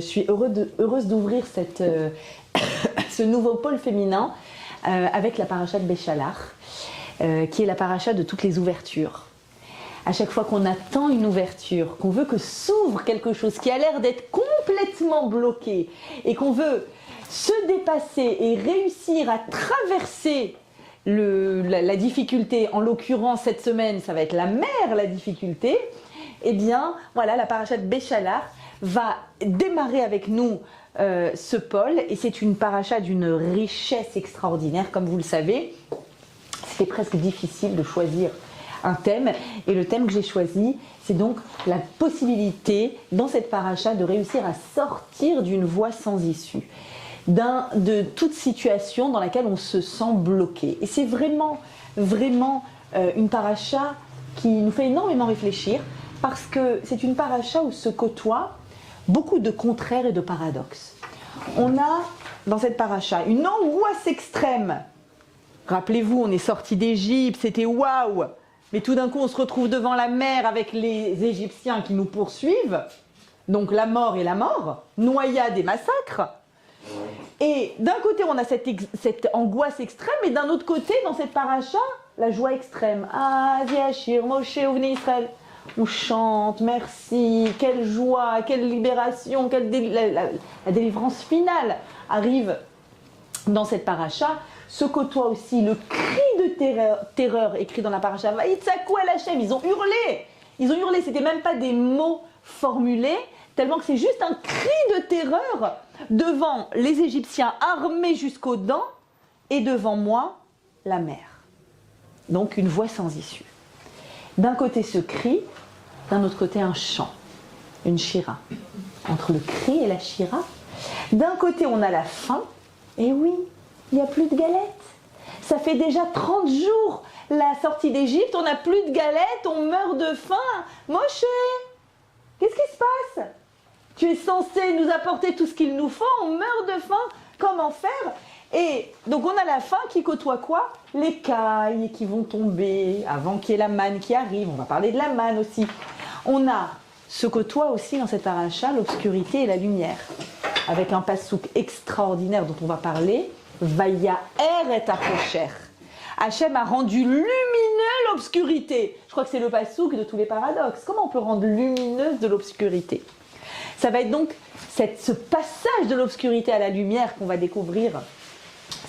suis heureuse d'ouvrir ce nouveau pôle féminin avec la paracha de Béchalach, qui est la paracha de toutes les ouvertures. À chaque fois qu'on attend une ouverture, qu'on veut que s'ouvre quelque chose qui a l'air d'être complètement bloqué et qu'on veut se dépasser et réussir à traverser la difficulté, en l'occurrence cette semaine, ça va être la mer, la difficulté, eh bien, voilà, la paracha de Béchalach va démarrer avec nous ce pôle, et c'est une paracha d'une richesse extraordinaire, comme vous le savez. C'était presque difficile de choisir un thème, et le thème que j'ai choisi, c'est donc la possibilité, dans cette paracha, de réussir à sortir d'une voie sans issue, de toute situation dans laquelle on se sent bloqué. Et c'est vraiment une paracha qui nous fait énormément réfléchir, parce que c'est une paracha où se côtoient beaucoup de contraires et de paradoxes. On a dans cette paracha une angoisse extrême. Rappelez-vous, on est sorti d'Égypte, c'était waouh! Mais tout d'un coup, on se retrouve devant la mer avec les Égyptiens qui nous poursuivent. Donc la mort et la mort, noyade et massacre. Et d'un côté, on a cette angoisse extrême, et d'un autre côté, dans cette paracha, la joie extrême. Ah, Yashir, Moshe, Ovnei Israël. On chante, merci, quelle joie, quelle libération, la délivrance finale arrive dans cette paracha. Se côtoie aussi le cri de terreur écrit dans la paracha. Vaïtsakou el Hashem, ils ont hurlé, c'était même pas des mots formulés, tellement que c'est juste un cri de terreur devant les Égyptiens armés jusqu'aux dents, et devant moi, la mer. Donc une voie sans issue. D'un côté ce cri, d'un autre côté un chant, une shira. Entre le cri et la shira, d'un côté on a la faim, et oui, il n'y a plus de galettes. Ça fait déjà 30 jours la sortie d'Égypte, on n'a plus de galettes, on meurt de faim. Moshe, qu'est-ce qui se passe? Tu es censé nous apporter tout ce qu'il nous faut, on meurt de faim, comment faire? Et donc on a la faim qui côtoie quoi? Les cailles qui vont tomber avant qu'il y ait la manne qui arrive, on va parler de la manne aussi. On a se côtoie aussi dans cette paracha l'obscurité et la lumière, avec un passouk extraordinaire dont on va parler. Vayaer et achocher. Hachem a rendu lumineux l'obscurité. Je crois que c'est le passouk de tous les paradoxes. Comment on peut rendre lumineuse de l'obscurité? Ça va être donc ce passage de l'obscurité à la lumière qu'on va découvrir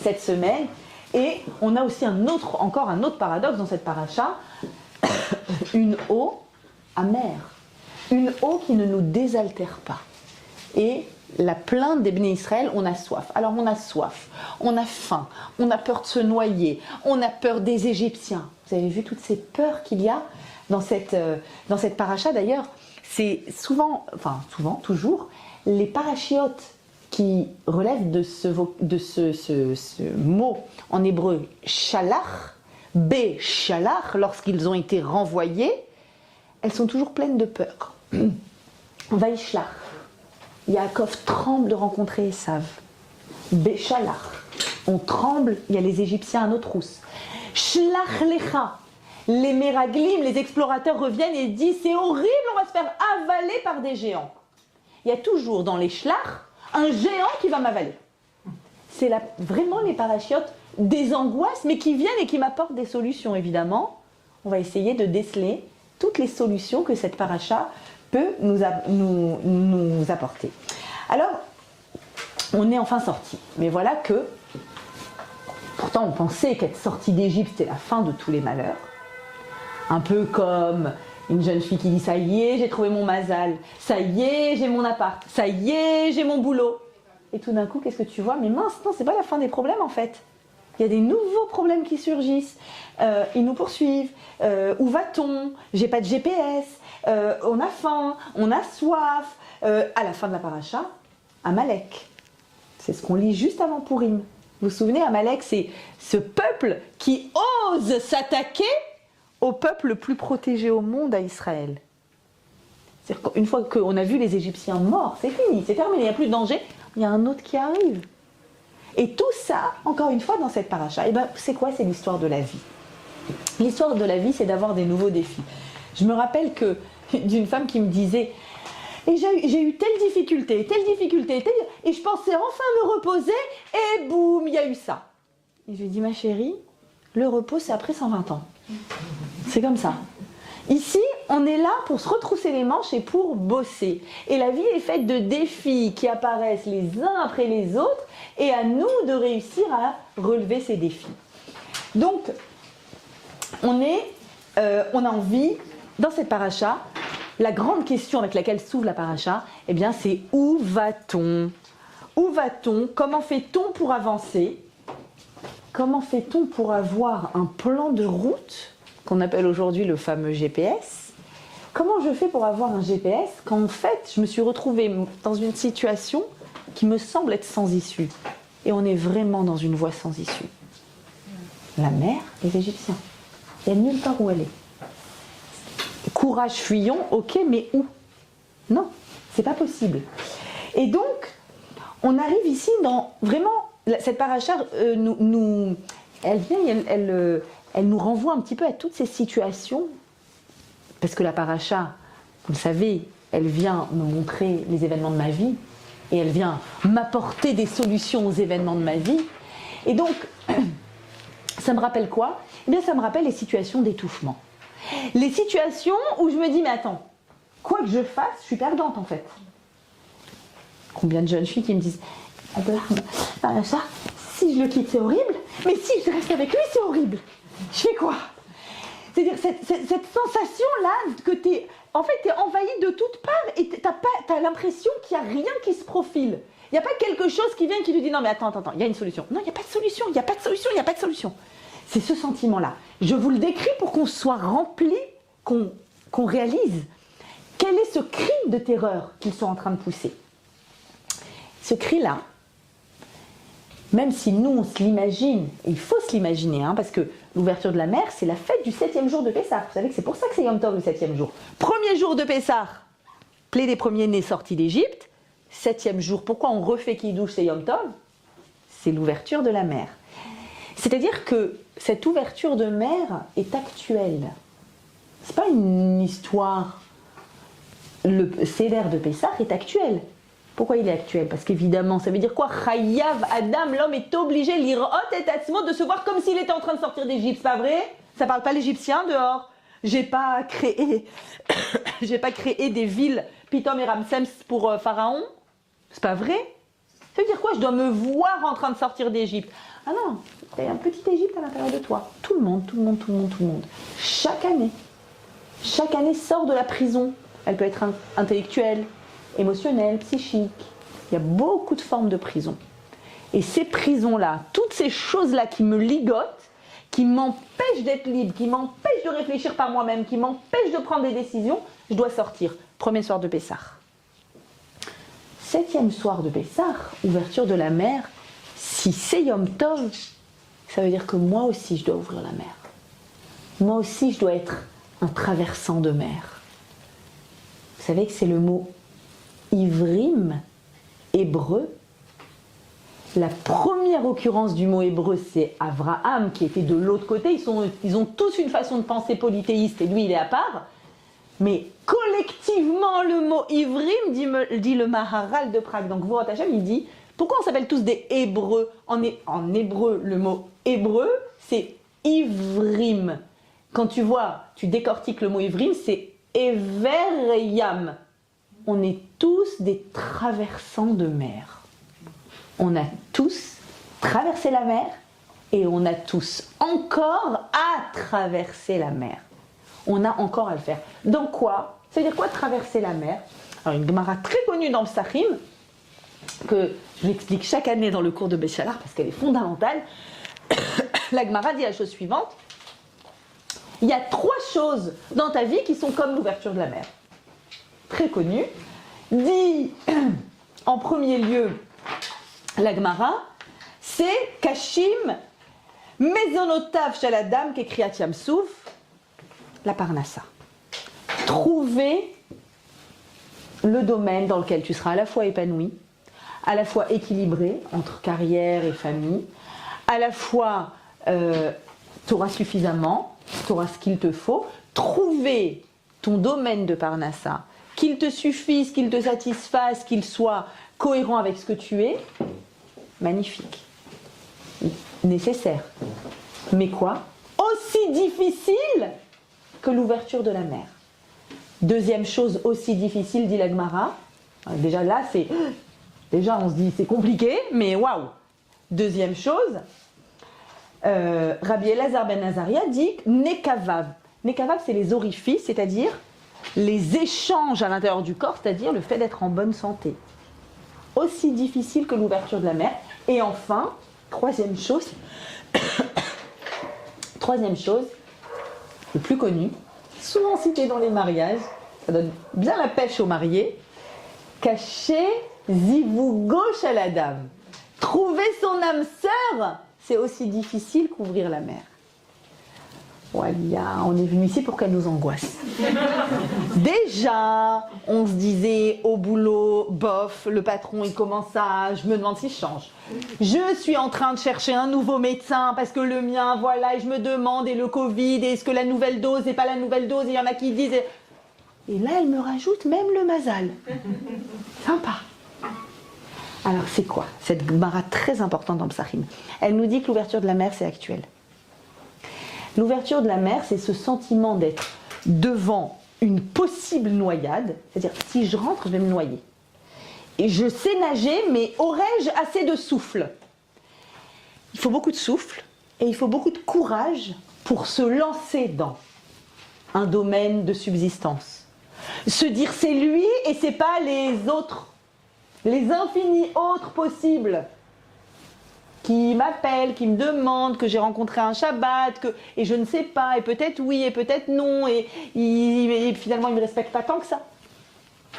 cette semaine. Et on a aussi encore un autre paradoxe dans cette paracha, une eau amère, une eau qui ne nous désaltère pas. Et la plainte des Bnei Israël, on a soif. Alors on a soif, on a faim, on a peur de se noyer, on a peur des Égyptiens. Vous avez vu toutes ces peurs qu'il y a dans cette paracha. D'ailleurs, c'est toujours, les parachiotes qui relèvent de ce mot en hébreu shalach, Béchalach, lorsqu'ils ont été renvoyés, elles sont toujours pleines de peur. Vaïshlach. Yaakov tremble de rencontrer Esav. Béchalach. On tremble, il y a les Égyptiens à nos trousses. Shlach lecha. Les Méraglim, les explorateurs reviennent et disent c'est horrible, on va se faire avaler par des géants. Il y a toujours dans les shlach un géant qui va m'avaler. C'est vraiment les parachiotes des angoisses, mais qui viennent et qui m'apportent des solutions, évidemment. On va essayer de déceler toutes les solutions que cette paracha peut nous apporter. Alors, on est enfin sorti. Mais voilà que, pourtant on pensait qu'être sorti d'Égypte, c'était la fin de tous les malheurs. Un peu comme une jeune fille qui dit « ça y est, j'ai trouvé mon mazal. Ça y est, j'ai mon appart. Ça y est, j'ai mon boulot. » Et tout d'un coup, qu'est-ce que tu vois? Mais mince, non, c'est pas la fin des problèmes en fait. Il y a des nouveaux problèmes qui surgissent. Ils nous poursuivent. Où va-t-on? J'ai pas de GPS. On a faim. On a soif. À la fin de la paracha, Amalek. C'est ce qu'on lit juste avant Pourim. Vous vous souvenez, Amalek, c'est ce peuple qui ose s'attaquer au peuple le plus protégé au monde, à Israël. C'est-à-dire qu'une fois qu'on a vu les Égyptiens morts, c'est fini, c'est terminé, il n'y a plus de danger. Il y a un autre qui arrive. Et tout ça, encore une fois, dans cette paracha, et ben, c'est quoi? C'est l'histoire de la vie. L'histoire de la vie, c'est d'avoir des nouveaux défis. Je me rappelle d'une femme qui me disait Et j'ai eu telle difficulté, et je pensais enfin me reposer, et boum, il y a eu ça. Et je lui ai dit, ma chérie, le repos, c'est après 120 ans. C'est comme ça. Ici, on est là pour se retrousser les manches et pour bosser. Et la vie est faite de défis qui apparaissent les uns après les autres, et à nous de réussir à relever ces défis. Donc, on a envie, dans cette paracha, la grande question avec laquelle s'ouvre la paracha, eh bien, c'est où va-t-on? Où va-t-on? Comment fait-on pour avancer? Comment fait-on pour avoir un plan de route, qu'on appelle aujourd'hui le fameux GPS? Comment je fais pour avoir un GPS quand en fait, je me suis retrouvée dans une situation qui me semble être sans issue? Et on est vraiment dans une voie sans issue. La mer, les Égyptiens. Il n'y a nulle part où elle est. Courage, fuyons, ok, mais où? Non, c'est pas possible. Et donc, on arrive ici dans vraiment cette paracha elle nous renvoie un petit peu à toutes ces situations, parce que la paracha, vous le savez, elle vient me montrer les événements de ma vie et elle vient m'apporter des solutions aux événements de ma vie. Et donc, ça me rappelle quoi? Eh bien, ça me rappelle les situations d'étouffement. Les situations où je me dis, mais attends, quoi que je fasse, je suis perdante en fait. Combien de jeunes filles qui me disent, ça, si je le quitte, c'est horrible, mais si je reste avec lui, c'est horrible. Je fais quoi? C'est-à-dire cette sensation-là que t'es envahi de toutes parts et t'as l'impression qu'il n'y a rien qui se profile. Il n'y a pas quelque chose qui vient qui te dit, non mais attends, il y a une solution. Non, il n'y a pas de solution, il n'y a pas de solution, il n'y a pas de solution. C'est ce sentiment-là. Je vous le décris pour qu'on soit rempli, qu'on réalise quel est ce cri de terreur qu'ils sont en train de pousser. Ce cri-là, même si nous on se l'imagine, et il faut se l'imaginer, parce que l'ouverture de la mer, c'est la fête du 7e jour de Pessah. Vous savez que c'est pour ça que c'est Yom Tov le 7e jour. Premier jour de Pessah, plaie des premiers-nés sortis d'Égypte. 7e jour, pourquoi on refait Kiddush, c'est Yom Tov? C'est l'ouverture de la mer. C'est-à-dire que cette ouverture de mer est actuelle. C'est pas une histoire. Le Seder de Pessah est actuel. Pourquoi il est actuel? Parce qu'évidemment, ça veut dire quoi? Chayav Adam, l'homme est obligé, l'irot et atzmo, de se voir comme s'il était en train de sortir d'Égypte. C'est pas vrai? Ça parle pas l'égyptien dehors. J'ai pas créé des villes Pitom et Ramsès pour Pharaon. C'est pas vrai? Ça veut dire quoi? Je dois me voir en train de sortir d'Égypte. Ah non, il y a un petit Égypte à l'intérieur de toi. Tout le monde. Chaque année sort de la prison. Elle peut être intellectuelle, émotionnelle, psychique. Il y a beaucoup de formes de prison. Et ces prisons-là, toutes ces choses-là qui me ligotent, qui m'empêchent d'être libre, qui m'empêchent de réfléchir par moi-même, qui m'empêchent de prendre des décisions, je dois sortir. Premier soir de Pessah. 7e soir de Pessah, ouverture de la mer. Si c'est Yom Tov, ça veut dire que moi aussi je dois ouvrir la mer. Moi aussi je dois être un traversant de mer. Vous savez que c'est le mot Ivrim, hébreu. La première occurrence du mot hébreu, c'est Abraham qui était de l'autre côté. Ils ont tous une façon de penser polythéiste et lui il est à part. Mais collectivement, le mot Ivrim, dit le Maharal de Prague. Donc Vorot Hashem, il dit, pourquoi on s'appelle tous des Hébreux? En hébreu, le mot hébreu, c'est Ivrim. Quand tu décortiques le mot Ivrim, c'est Ever Yam. On est tous des traversants de mer. On a tous traversé la mer et on a tous encore à traverser la mer. On a encore à le faire. Dans quoi? Ça veut dire quoi traverser la mer? Alors une Gemara très connue dans le Psachim, que je l'explique chaque année dans le cours de Béchalar parce qu'elle est fondamentale. La Gemara dit la chose suivante. Il y a 3 choses dans ta vie qui sont comme l'ouverture de la mer. Très connue. Dit en premier lieu la Gemara, c'est Kashim Mezonotav Shaladam Kekriyat Yamsouf, la Parnassa. Trouver le domaine dans lequel tu seras à la fois épanoui, à la fois équilibré entre carrière et famille, à la fois tu auras suffisamment, tu auras ce qu'il te faut, trouver ton domaine de Parnassa qu'il te suffise, qu'il te satisfasse, qu'il soit cohérent avec ce que tu es, magnifique, nécessaire. Mais quoi? Aussi difficile que l'ouverture de la mer. Deuxième chose aussi difficile, dit la Gemara. Déjà là, on se dit c'est compliqué, mais waouh. Deuxième chose, Rabbi Elazar ben Azaria dit Nekavav. Nekavav, c'est les orifices, c'est-à-dire les échanges à l'intérieur du corps, c'est-à-dire le fait d'être en bonne santé. Aussi difficile que l'ouverture de la mer. Et enfin, troisième chose, le plus connu, souvent cité dans les mariages, ça donne bien la pêche aux mariés, cacher zivou gauche à la dame. Trouver son âme sœur, c'est aussi difficile qu'ouvrir la mer. Voilà, on est venu ici pour qu'elle nous angoisse. Déjà, on se disait au boulot, bof, le patron il commence à, je me demande s'il change. Je suis en train de chercher un nouveau médecin parce que le mien, voilà, et je me demande, et le Covid, et est-ce que la nouvelle dose n'est pas la nouvelle dose, et il y en a qui disent... Et là, elle me rajoute même le mazal. Sympa. Alors, c'est quoi cette Gemara très importante dans Psachim? Elle nous dit que l'ouverture de la mer, c'est actuel. L'ouverture de la mer, c'est ce sentiment d'être devant une possible noyade. C'est-à-dire, si je rentre, je vais me noyer. Et je sais nager, mais aurais-je assez de souffle? Il faut beaucoup de souffle et il faut beaucoup de courage pour se lancer dans un domaine de subsistance. Se dire c'est lui et c'est pas les autres, les infinis autres possibles qui m'appellent, qui me demandent, que j'ai rencontré un Shabbat, et je ne sais pas, et peut-être oui, et peut-être non, et finalement il ne me respecte pas tant que ça.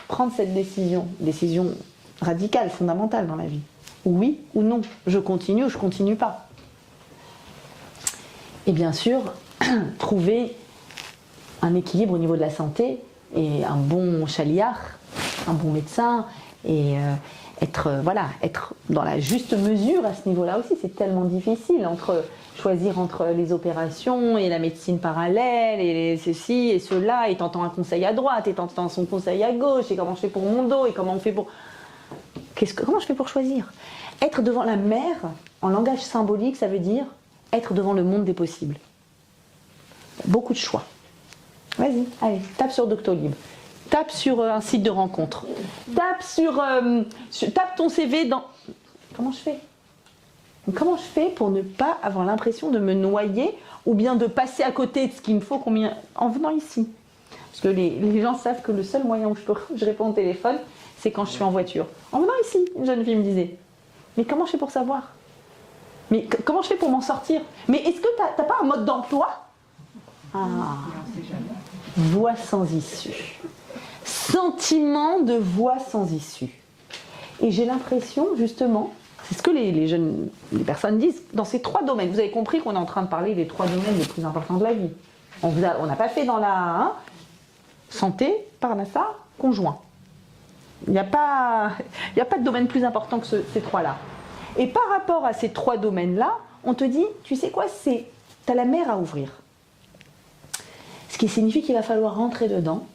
Prendre cette décision radicale, fondamentale dans la vie. Oui ou non, je continue ou je ne continue pas. Et bien sûr, trouver un équilibre au niveau de la santé, et un bon chaliach, un bon médecin, et être dans la juste mesure à ce niveau-là aussi. C'est tellement difficile choisir entre les opérations et la médecine parallèle et ceci et cela, et t'entends un conseil à droite et t'entends son conseil à gauche, et comment je fais pour mon dos, et comment on fait pour... Comment je fais pour choisir? Être devant la mer, en langage symbolique, ça veut dire être devant le monde des possibles. Beaucoup de choix. Vas-y, allez, tape sur Doctolib. Tape sur un site de rencontre. Tape ton CV dans... Comment je fais pour ne pas avoir l'impression de me noyer ou bien de passer à côté de ce qu'il me faut en venant ici? Parce que les gens savent que le seul moyen où je réponds au téléphone, c'est quand je suis en voiture. En venant ici, une jeune fille me disait, mais comment je fais pour savoir? Mais comment je fais pour m'en sortir? Mais est-ce que t'as pas un mode d'emploi? Voie sans issue. Sentiment de voie sans issue. Et j'ai l'impression, justement, c'est ce que les personnes disent, dans ces trois domaines. Vous avez compris qu'on est en train de parler des trois domaines les plus importants de la vie. On n'a pas fait dans la santé, parnassa, conjoint. Il n'y a pas de domaine plus important que ces trois-là. Et par rapport à ces trois domaines-là, on te dit, tu sais quoi, tu as la mer à ouvrir. Ce qui signifie qu'il va falloir rentrer dedans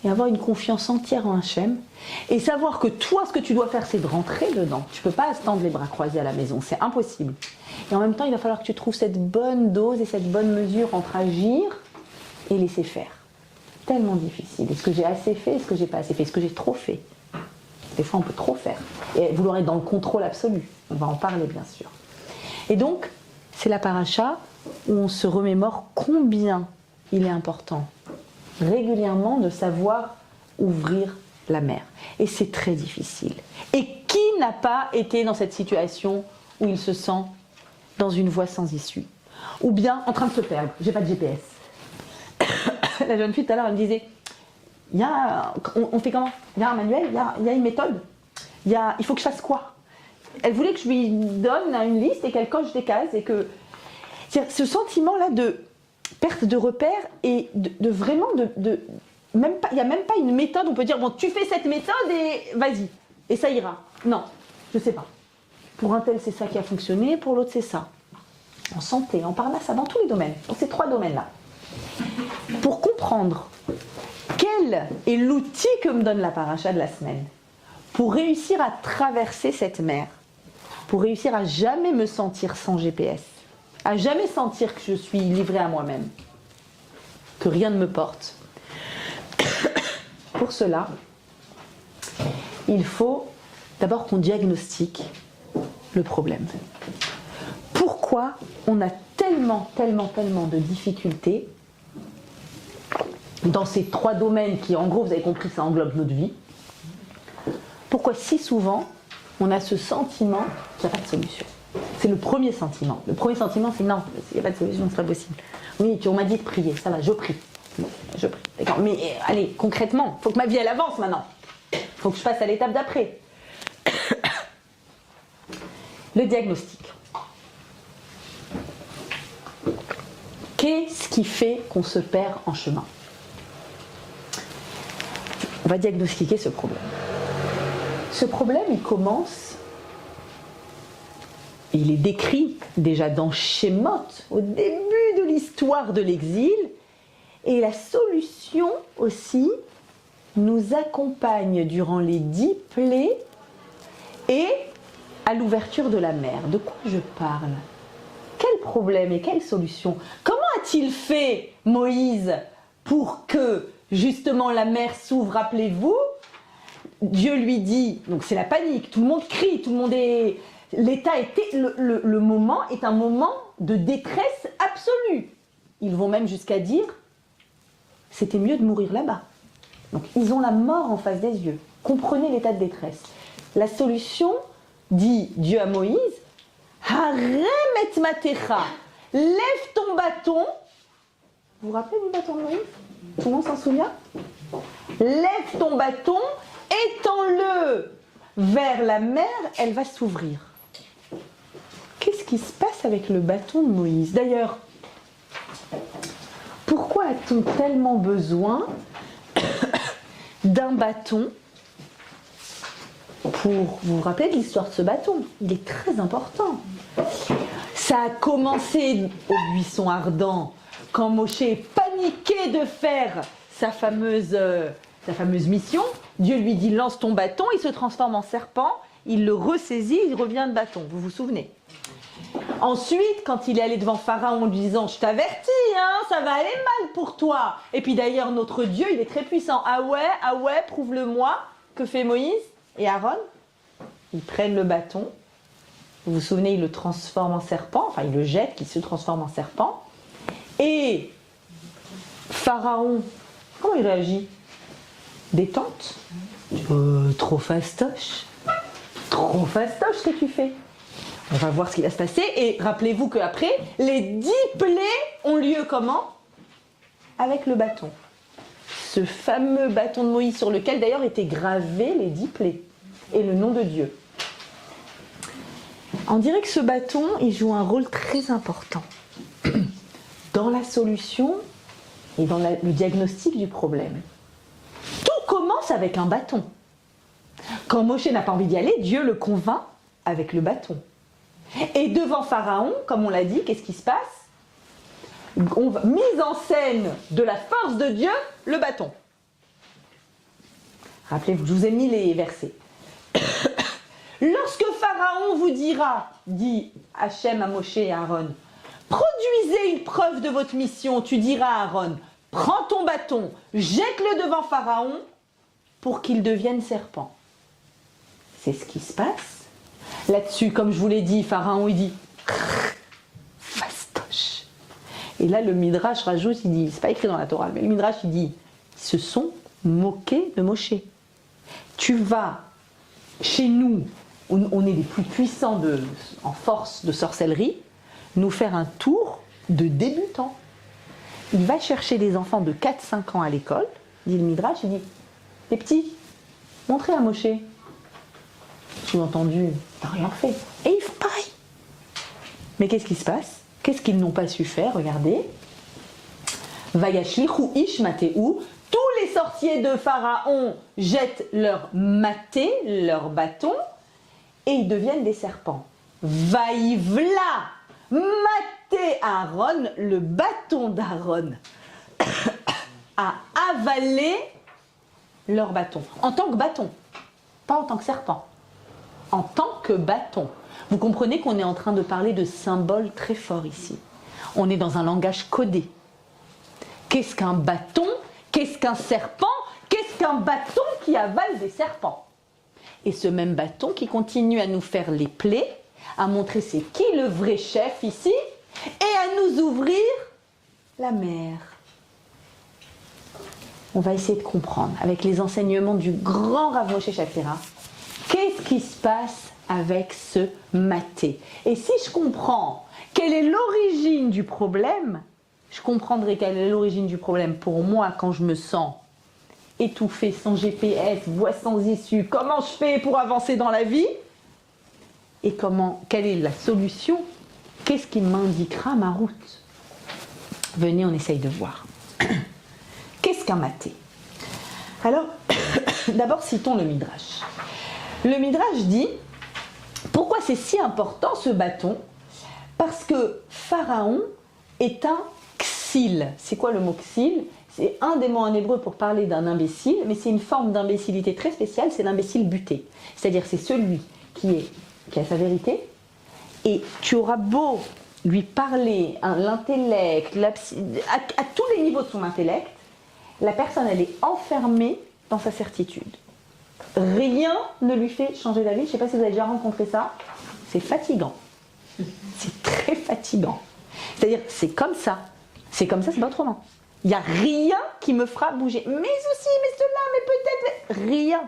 et avoir une confiance entière en Hachem et savoir que toi, ce que tu dois faire, c'est de rentrer dedans. Tu ne peux pas se tendre les bras croisés à la maison, c'est impossible. Et en même temps, il va falloir que tu trouves cette bonne dose et cette bonne mesure entre agir et laisser faire. Tellement difficile. Est-ce que j'ai assez fait? Est-ce que j'ai pas assez fait? Est-ce que j'ai trop fait? Des fois, on peut trop faire. Et vouloir être dans le contrôle absolu. On va en parler, bien sûr. Et donc, c'est la paracha où on se remémore combien il est important régulièrement de savoir ouvrir la mer. Et c'est très difficile. Et qui n'a pas été dans cette situation où il se sent dans une voie sans issue? Ou bien en train de se perdre. J'ai pas de GPS. La jeune fille tout à l'heure, elle me disait, on fait comment? Il y a un manuel, il y a une méthode. Il faut que je fasse quoi? Elle voulait que je lui donne une liste et qu'elle coche des cases. Et que ce sentiment-là de perte de repère et de vraiment il n'y a même pas une méthode où on peut dire, bon, tu fais cette méthode et vas-y, et ça ira. Non, je ne sais pas. Pour un tel, c'est ça qui a fonctionné, pour l'autre, c'est ça. En santé, en parnassa, dans tous les domaines, dans ces trois domaines-là. Pour comprendre quelle modèle et l'outil que me donne la paracha de la semaine pour réussir à traverser cette mer, pour réussir à jamais me sentir sans GPS, à jamais sentir que je suis livrée à moi-même, que rien ne me porte. Pour cela, il faut d'abord qu'on diagnostique le problème. Pourquoi on a tellement de difficultés dans ces 3 domaines qui, en gros, vous avez compris, ça englobe notre vie. Pourquoi si souvent on a ce sentiment qu'il n'y a pas de solution? C'est le premier sentiment. Le premier sentiment, c'est non, il n'y a pas de solution, c'est pas possible. Oui, on m'a dit de prier, ça va, je prie. Bon, je prie. D'accord. Mais allez, concrètement, il faut que ma vie elle avance maintenant. Il faut que je passe à l'étape d'après. Le diagnostic. Qu'est-ce qui fait qu'on se perd en chemin? On va diagnostiquer ce problème. Ce problème, il commence, il est décrit déjà dans Shemot, au début de l'histoire de l'exil, et la solution aussi nous accompagne durant les 10 plaies et à l'ouverture de la mer. De quoi je parle? Quel problème et quelle solution? Comment a-t-il fait Moïse pour que justement la mer s'ouvre? Rappelez-vous, Dieu lui dit, donc c'est la panique, tout le monde crie, tout le monde est... L'état était... Le moment est un moment de détresse absolue. Ils vont même jusqu'à dire, c'était mieux de mourir là-bas. Donc ils ont la mort en face des yeux. Comprenez l'état de détresse. La solution, dit Dieu à Moïse, Harem et matecha, lève ton bâton. Vous vous rappelez du bâton de Moïse? Tout le monde s'en souvient? Lève ton bâton, étends-le vers la mer, elle va s'ouvrir. Qu'est-ce qui se passe avec le bâton de Moïse? D'ailleurs, pourquoi a-t-on tellement besoin d'un bâton pour... Vous vous rappelez de l'histoire de ce bâton? Il est très important. Ça a commencé au buisson ardent, quand Moshe est paniqué de faire sa fameuse mission. Dieu lui dit, lance ton bâton, il se transforme en serpent, il le ressaisit, il revient de bâton. Vous vous souvenez? Ensuite, quand il est allé devant Pharaon en lui disant, je t'avertis, hein, ça va aller mal pour toi. Et puis d'ailleurs, notre Dieu, il est très puissant. Ah ouais, prouve-le-moi. Que fait Moïse et Aaron? Ils prennent le bâton. Vous vous souvenez, ils le transforment en serpent. Enfin, ils le jettent, il se transforme en serpent. Et Pharaon, comment il réagit? Détente. Trop fastoche. Trop fastoche ce que tu fais. On va voir ce qui va se passer. Et rappelez-vous qu'après, les 10 plaies ont lieu comment? Avec le bâton. Ce fameux bâton de Moïse sur lequel d'ailleurs étaient gravés les 10 plaies. Et le nom de Dieu. On dirait que ce bâton, il joue un rôle très important dans la solution et dans le diagnostic du problème. Tout commence avec un bâton. Quand Moshe n'a pas envie d'y aller, Dieu le convainc avec le bâton. Et devant Pharaon, comme on l'a dit, qu'est-ce qui se passe? Mise en scène de la force de Dieu, le bâton. Rappelez-vous, je vous ai mis les versets. Lorsque Pharaon vous dira, dit Hachem à Moshe et à Aaron, produisez une preuve de votre mission, tu diras à Aaron, prends ton bâton, jette-le devant Pharaon pour qu'il devienne serpent. C'est ce qui se passe. Là-dessus, comme je vous l'ai dit, Pharaon il dit fastoche. Et là, le Midrash rajoute, il dit, c'est pas écrit dans la Torah, mais le Midrash il dit, ils se sont moqués de Moshe. Tu vas chez nous, on est les plus puissants en force de sorcellerie, nous faire un tour de débutants. Il va chercher des enfants de 4-5 ans à l'école, dit le Midrash, il dit, les petits, montrez à Moshe. Sous-entendu, t'as rien fait. Et ils font pareil. Mais qu'est-ce qui se passe? Qu'est-ce qu'ils n'ont pas su faire? Regardez. Vayashlichu ish matéu. Tous les sorciers de Pharaon jettent leur maté, leur bâton, et ils deviennent des serpents. Vaïvla maté Aaron, le bâton d'Aaron a avalé leur bâton. En tant que bâton, pas en tant que serpent. En tant que bâton. Vous comprenez qu'on est en train de parler de symboles très forts ici. On est dans un langage codé. Qu'est-ce qu'un bâton? Qu'est-ce qu'un serpent? Qu'est-ce qu'un bâton qui avale des serpents? Et ce même bâton qui continue à nous faire les plaies, à montrer c'est qui le vrai chef ici, et à nous ouvrir la mer. On va essayer de comprendre, avec les enseignements du grand Rav Moshe Shapira, qu'est-ce qui se passe avec ce maté. Et si je comprends quelle est l'origine du problème, je comprendrai quelle est l'origine du problème pour moi quand je me sens étouffée, sans GPS, voie sans issue. Comment je fais pour avancer dans la vie? Et quelle est la solution? Qu'est-ce qui m'indiquera ma route? Venez, on essaye de voir. Qu'est-ce qu'un maté? Alors, d'abord citons le Midrash. Le Midrash dit, pourquoi c'est si important ce bâton? Parce que Pharaon est un ksil. C'est quoi le mot ksil? C'est un des mots en hébreu pour parler d'un imbécile, mais c'est une forme d'imbécilité très spéciale, c'est l'imbécile buté. C'est-à-dire c'est celui qui a sa vérité, et tu auras beau lui parler l'intellect, à tous les niveaux de son intellect, la personne elle est enfermée dans sa certitude. Rien ne lui fait changer d'avis. Je ne sais pas si vous avez déjà rencontré ça. C'est fatigant. C'est très fatigant. C'est-à-dire, c'est comme ça. C'est comme ça, c'est pas autrement. Il n'y a rien qui me fera bouger. Mais ceci, mais cela, mais peut-être. Rien.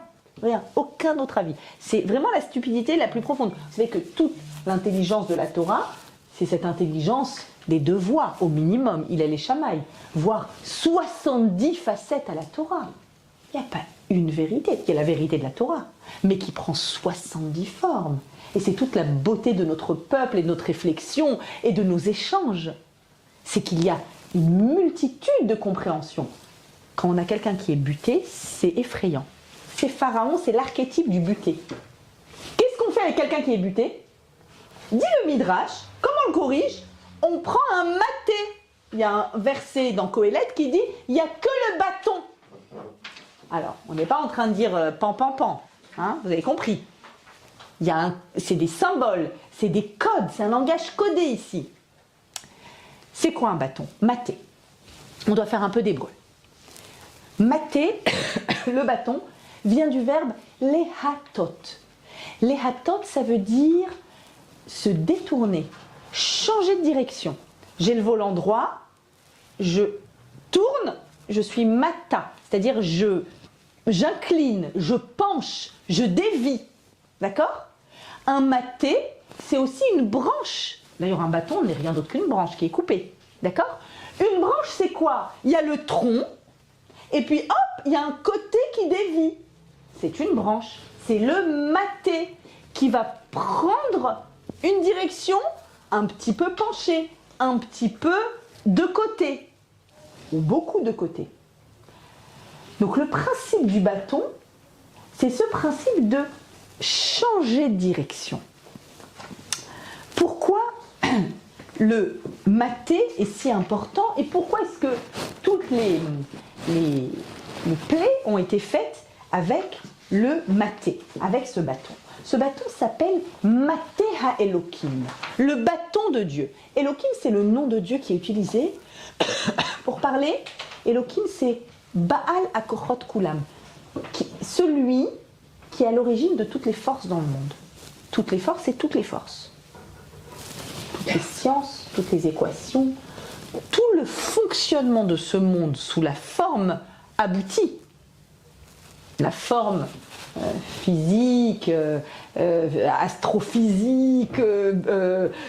Aucun autre avis. C'est vraiment la stupidité la plus profonde. Vous savez que toute l'intelligence de la Torah, c'est cette intelligence des deux voies, au minimum. Il a les chamailles. Voire 70 facettes à la Torah. Il n'y a pas une vérité, qui est la vérité de la Torah, mais qui prend 70 formes. Et c'est toute la beauté de notre peuple et de notre réflexion et de nos échanges. C'est qu'il y a une multitude de compréhensions. Quand on a quelqu'un qui est buté, c'est effrayant. C'est Pharaon, c'est l'archétype du buté. Qu'est-ce qu'on fait avec quelqu'un qui est buté? Dit le Midrash, comment on le corrige? On prend un maté. Il y a un verset dans Qohélet qui dit « il n'y a que le bâton ». Alors, on n'est pas en train de dire pan, pan, pan. Hein, vous avez compris. C'est des symboles, c'est des codes, c'est un langage codé ici. C'est quoi un bâton? Maté. On doit faire un peu d'hébreu. Maté, le bâton, vient du verbe lehatot. Lehatot, ça veut dire se détourner, changer de direction. J'ai le volant droit, je tourne, je suis mata, c'est-à-dire j'incline, je penche, je dévie. D'accord? Un maté, c'est aussi une branche. D'ailleurs, un bâton n'est rien d'autre qu'une branche qui est coupée. D'accord? Une branche, c'est quoi? Il y a le tronc, et puis hop, il y a un côté qui dévie. C'est une branche. C'est le maté qui va prendre une direction un petit peu penchée, un petit peu de côté, ou beaucoup de côté. Donc le principe du bâton, c'est ce principe de changer de direction. Pourquoi le maté est si important et pourquoi est-ce que toutes les plaies ont été faites avec le maté, avec ce bâton? Ce bâton s'appelle Maté Ha-Elokim, le bâton de Dieu. Elokim, c'est le nom de Dieu qui est utilisé pour parler. Elokim, c'est Baal HaKochot Kulam, celui qui est à l'origine de toutes les forces dans le monde. Toutes les forces et toutes les forces. Toutes les sciences, toutes les équations, tout le fonctionnement de ce monde sous la forme aboutie. La forme physique, astrophysique,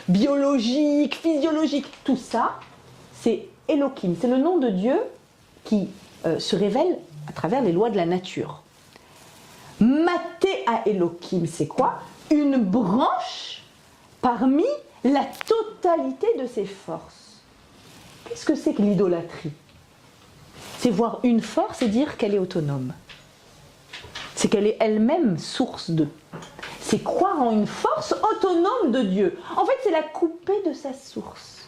biologique, physiologique, tout ça, c'est Elohim, c'est le nom de Dieu qui se révèle à travers les lois de la nature. Maté à Elohim, c'est quoi? Une branche parmi la totalité de ses forces. Qu'est-ce que c'est que l'idolâtrie? C'est voir une force et dire qu'elle est autonome. C'est qu'elle est elle-même source de. C'est croire en une force autonome de Dieu. En fait, c'est la couper de sa source.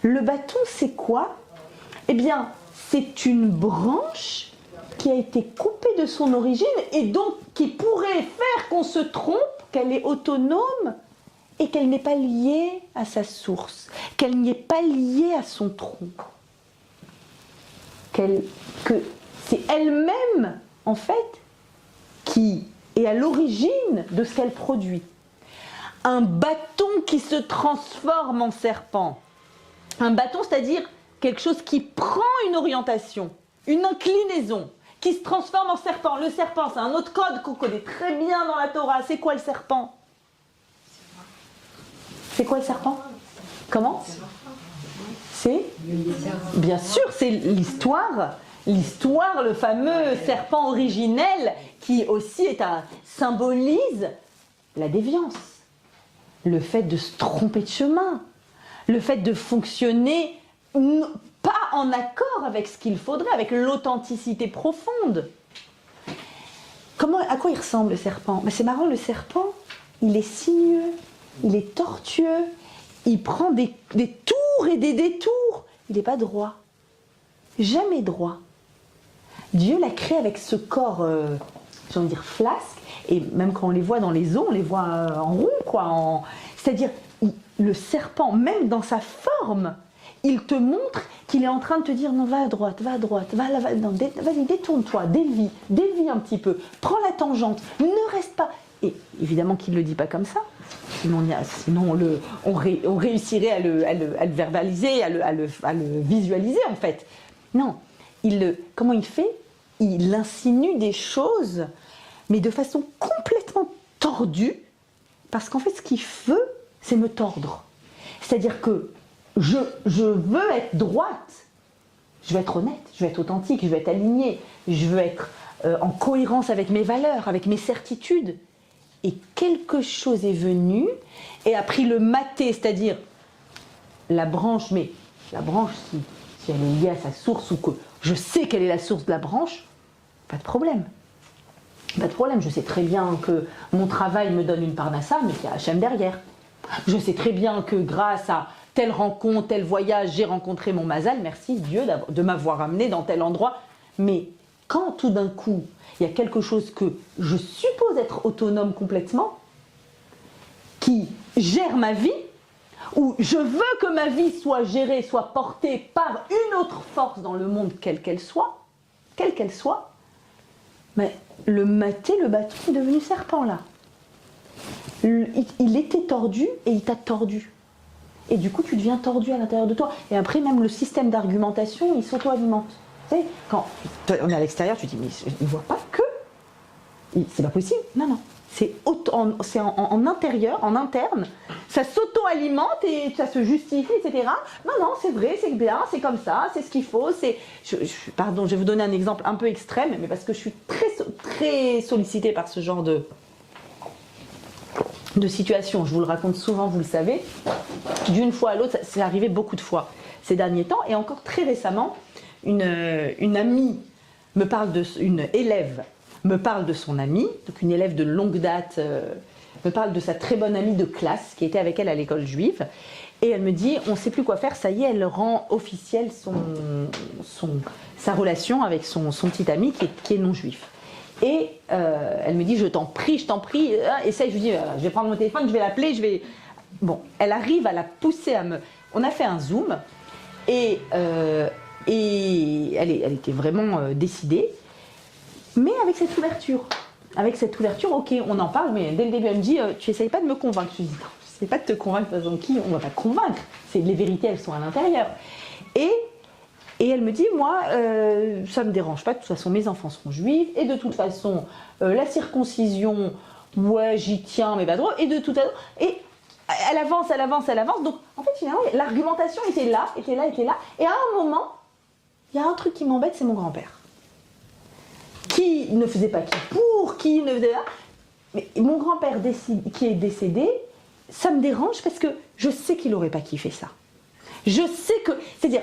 Le bâton, c'est quoi? Eh bien, c'est une branche qui a été coupée de son origine et donc qui pourrait faire qu'on se trompe, qu'elle est autonome et qu'elle n'est pas liée à sa source, qu'elle n'y est pas liée à son tronc. Que c'est elle-même, en fait, qui est à l'origine de ce qu'elle produit. Un bâton qui se transforme en serpent. Un bâton, c'est-à-dire quelque chose qui prend une orientation, une inclinaison, qui se transforme en serpent. Le serpent, c'est un autre code qu'on connaît très bien dans la Torah. C'est quoi le serpent? C'est quoi le serpent? Comment? C'est? Bien sûr, c'est l'histoire. L'histoire, le fameux serpent originel qui aussi symbolise la déviance. Le fait de se tromper de chemin. Le fait de fonctionner pas en accord avec ce qu'il faudrait, avec l'authenticité profonde. À quoi il ressemble le serpent? C'est marrant, le serpent, il est sinueux, il est tortueux, il prend des tours et des détours. Il n'est pas droit. Jamais droit. Dieu l'a créé avec ce corps, j'ai envie de dire flasque, et même quand on les voit dans les eaux, on les voit en rond, quoi. C'est-à-dire, le serpent, même dans sa forme, il te montre qu'il est en train de te dire non, va à droite, vas-y, détourne-toi, dévie un petit peu, prends la tangente, ne reste pas. Et évidemment qu'il ne le dit pas comme ça, sinon on réussirait à le verbaliser, à le visualiser en fait. Non, comment il fait? Il insinue des choses, mais de façon complètement tordue, parce qu'en fait ce qu'il veut, c'est me tordre. C'est-à-dire que je veux être droite, je veux être honnête, je veux être authentique, je veux être alignée, je veux être en cohérence avec mes valeurs, avec mes certitudes. Et quelque chose est venu et a pris le maté, c'est-à-dire la branche, mais la branche, si elle est liée à sa source ou que je sais quelle est la source de la branche, pas de problème. Pas de problème, je sais très bien que mon travail me donne une parnassa, mais qu'il y a Hachem derrière. Je sais très bien que grâce à telle rencontre, tel voyage, j'ai rencontré mon mazal, merci Dieu de m'avoir amené dans tel endroit. Mais quand tout d'un coup, il y a quelque chose que je suppose être autonome complètement, qui gère ma vie, où je veux que ma vie soit gérée, soit portée par une autre force dans le monde, quelle qu'elle soit, mais le maté, le bâton est devenu serpent là. Il était tordu et il t'a tordu. Et du coup, tu deviens tordu à l'intérieur de toi. Et après, même le système d'argumentation, il s'auto-alimente. Tu sais, quand on est à l'extérieur, tu te dis, mais il ne voit pas que. C'est pas possible. Non. C'est en intérieur, en interne. Ça s'auto-alimente et ça se justifie, etc. Non, c'est vrai, c'est bien, c'est comme ça, c'est ce qu'il faut. Pardon, je vais vous donner un exemple un peu extrême, mais parce que je suis très sollicitée par ce genre de situation. Je vous le raconte souvent, vous le savez. D'une fois à l'autre, c'est arrivé beaucoup de fois ces derniers temps. Et encore très récemment, une amie me parle une élève me parle de son amie, donc une élève de longue date, me parle de sa très bonne amie de classe qui était avec elle à l'école juive. Et elle me dit, on ne sait plus quoi faire, ça y est, elle rend officielle sa relation avec son petit ami qui est non juif. Et elle me dit, je t'en prie, essaye. Je lui dis, je vais prendre mon téléphone, je vais l'appeler, Bon, elle arrive à la pousser On a fait un Zoom et elle était vraiment décidée, mais avec cette ouverture. Ok, on en parle, mais dès le début, elle me dit, tu n'essayes pas de me convaincre. Je lui dis, non, je n'essaie pas de te convaincre, de toute façon, qui on ne va pas te convaincre. Les vérités, elles sont à l'intérieur. Et elle me dit, moi, ça ne me dérange pas, de toute façon, mes enfants seront juifs, et de toute façon, la circoncision, ouais, j'y tiens, mais pas trop, et de toute façon... Et elle avance, donc en fait, finalement, l'argumentation était là, et à un moment, il y a un truc qui m'embête, c'est mon grand-père. Qui ne faisait pas qui ne faisait pas... Mais mon grand-père qui est décédé, ça me dérange parce que je sais qu'il n'aurait pas kiffé ça. Je sais que... C'est-à-dire,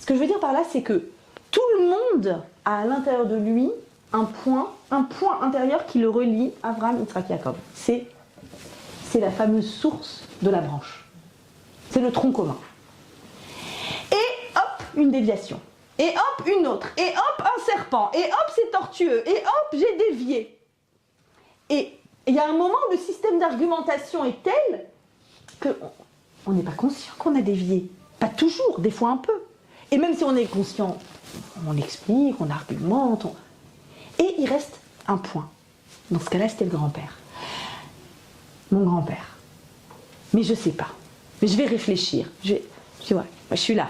ce que je veux dire par là, c'est que tout le monde a à l'intérieur de lui un point intérieur qui le relie à Abraham, Yitzhak, Jacob. C'est la fameuse source de la branche. C'est le tronc commun. Et hop, une déviation. Et hop, une autre. Et hop, un serpent. Et hop, c'est tortueux. Et hop, j'ai dévié. Et il y a un moment où le système d'argumentation est tel qu'on n'est pas conscient qu'on a dévié. Pas toujours, des fois un peu. Et même si on est conscient, on explique, on argumente. Et il reste un point. Dans ce cas-là, c'était le grand-père. Mon grand-père. Mais je sais pas. Mais je vais réfléchir. Je dis, ouais, moi, je suis là.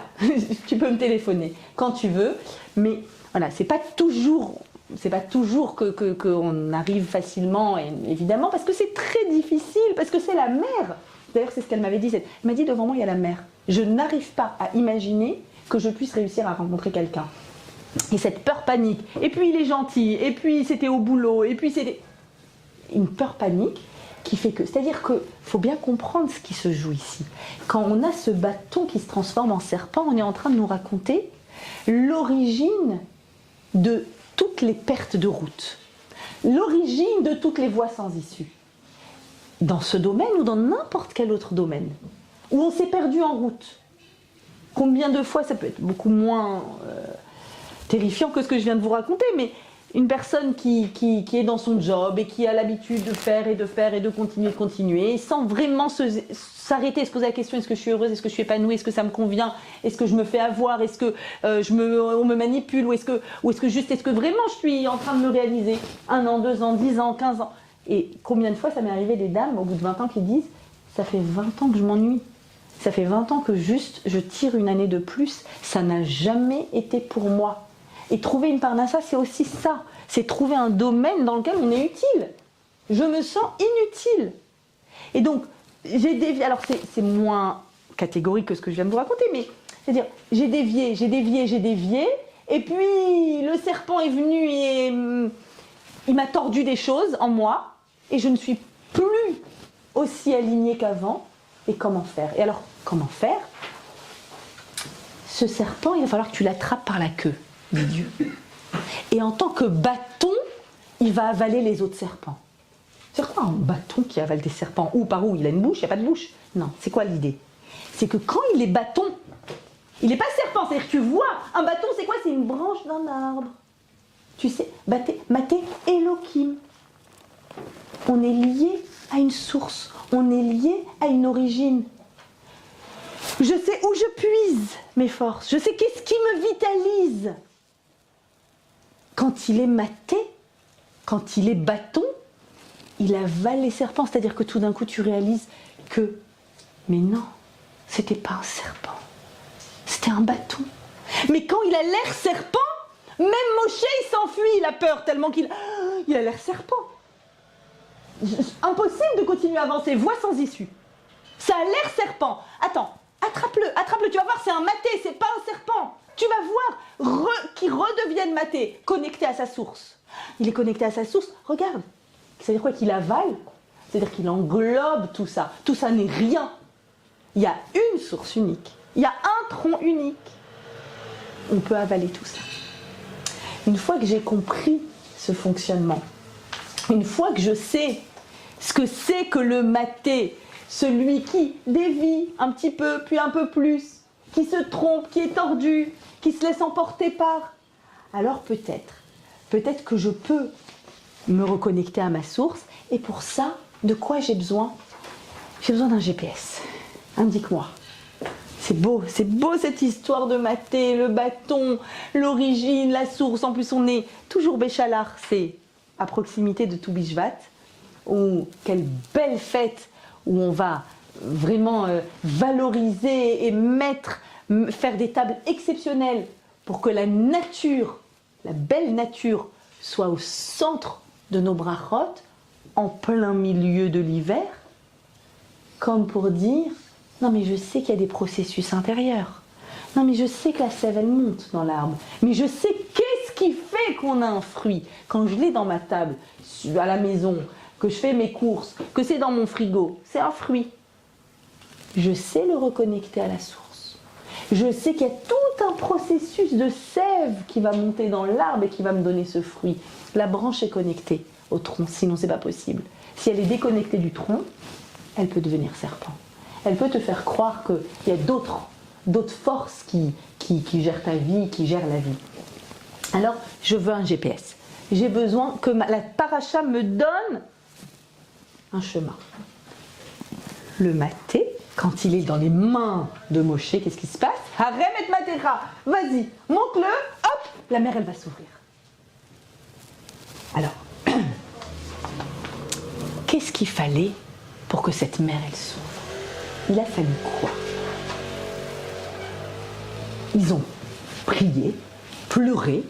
Tu peux me téléphoner quand tu veux. Mais voilà, c'est pas toujours qu'on arrive facilement, évidemment, parce que c'est très difficile, parce que c'est la mer. D'ailleurs, c'est ce qu'elle m'avait dit. Elle m'a dit, devant moi, il y a la mer. Je n'arrive pas à imaginer que je puisse réussir à rencontrer quelqu'un. Et cette peur panique. Et puis, il est gentil. Et puis, c'était au boulot. Et puis, c'était une peur panique qui fait que... C'est-à-dire qu'il faut bien comprendre ce qui se joue ici. Quand on a ce bâton qui se transforme en serpent, on est en train de nous raconter l'origine de toutes les pertes de route. L'origine de toutes les voies sans issue. Dans ce domaine ou dans n'importe quel autre domaine. Où on s'est perdu en route. Combien de fois, ça peut être beaucoup moins terrifiant que ce que je viens de vous raconter, mais une personne qui est dans son job et qui a l'habitude de faire et de continuer, sans vraiment s'arrêter, se poser la question, est-ce que je suis heureuse, est-ce que je suis épanouie, est-ce que ça me convient, est-ce que je me fais avoir, est-ce que on me manipule, est-ce que vraiment je suis en train de me réaliser 1 an, 2 ans, 10 ans, 15 ans. Et combien de fois ça m'est arrivé des dames au bout de 20 ans qui disent, ça fait 20 ans que je m'ennuie. Ça fait 20 ans que juste je tire une année de plus, ça n'a jamais été pour moi. Et trouver une parnassa, c'est aussi ça. C'est trouver un domaine dans lequel on est utile. Je me sens inutile. Et donc, j'ai dévié. Alors, c'est moins catégorique que ce que je viens de vous raconter, mais c'est-à-dire, j'ai dévié. Et puis, le serpent est venu et il m'a tordu des choses en moi. Et je ne suis plus aussi alignée qu'avant. Et comment faire? Et alors, comment faire? Ce serpent, il va falloir que tu l'attrapes par la queue, dit Dieu. Et en tant que bâton, il va avaler les autres serpents. C'est quoi un bâton qui avale des serpents? Ou par où? Il a une bouche? Il n'y a pas de bouche? Non, c'est quoi l'idée? C'est que quand il est bâton, il n'est pas serpent. C'est-à-dire que tu vois, un bâton, c'est quoi? C'est une branche d'un arbre. Tu sais, maté Elohim. On est lié à une source. On est lié à une origine. Je sais où je puise mes forces. Je sais qu'est-ce qui me vitalise. Quand il est maté, quand il est bâton, il avale les serpents. C'est-à-dire que tout d'un coup, tu réalises que, mais non, c'était pas un serpent. C'était un bâton. Mais quand il a l'air serpent, même Moshe, il s'enfuit, il a peur tellement qu'il a l'air serpent. Impossible de continuer à avancer, voie sans issue. Ça a l'air serpent. Attends, attrape-le, tu vas voir, c'est un maté, c'est pas un serpent. Tu vas voir qu'il redevienne maté, connecté à sa source. Il est connecté à sa source, regarde. C'est-à-dire quoi? Qu'il avale, c'est-à-dire qu'il englobe tout ça. Tout ça n'est rien. Il y a une source unique, il y a un tronc unique. On peut avaler tout ça. Une fois que j'ai compris ce fonctionnement, une fois que je sais ce que c'est que le maté, celui qui dévie un petit peu, puis un peu plus, qui se trompe, qui est tordu, qui se laisse emporter par, alors peut-être que je peux me reconnecter à ma source. Et pour ça, de quoi j'ai besoin? J'ai besoin d'un GPS. Indique-moi. C'est beau cette histoire de maté, le bâton, l'origine, la source. En plus, on est toujours Béchalar, c'est à proximité de Toubishvat. Quelle belle fête où on va vraiment valoriser et faire des tables exceptionnelles pour que la nature, la belle nature, soit au centre de nos brachot, en plein milieu de l'hiver, comme pour dire, non mais je sais qu'il y a des processus intérieurs, non mais je sais que la sève elle monte dans l'arbre, mais je sais qu'est-ce qui fait qu'on a un fruit. Quand je l'ai dans ma table, à la maison, que je fais mes courses, que c'est dans mon frigo, c'est un fruit. Je sais le reconnecter à la source. Je sais qu'il y a tout un processus de sève qui va monter dans l'arbre et qui va me donner ce fruit. La branche est connectée au tronc, sinon c'est pas possible. Si elle est déconnectée du tronc, elle peut devenir serpent. Elle peut te faire croire qu'il y a d'autres d'autres forces qui gèrent ta vie, qui gèrent la vie. Alors, je veux un GPS. J'ai besoin que la paracha me donne un chemin. Le maté, quand il est dans les mains de Moshe, qu'est-ce qui se passe? Harem et matera, vas-y, monte-le, hop, la mer elle va s'ouvrir. Alors, qu'est-ce qu'il fallait pour que cette mer elle s'ouvre? Il a fallu quoi? Ils ont prié, pleuré,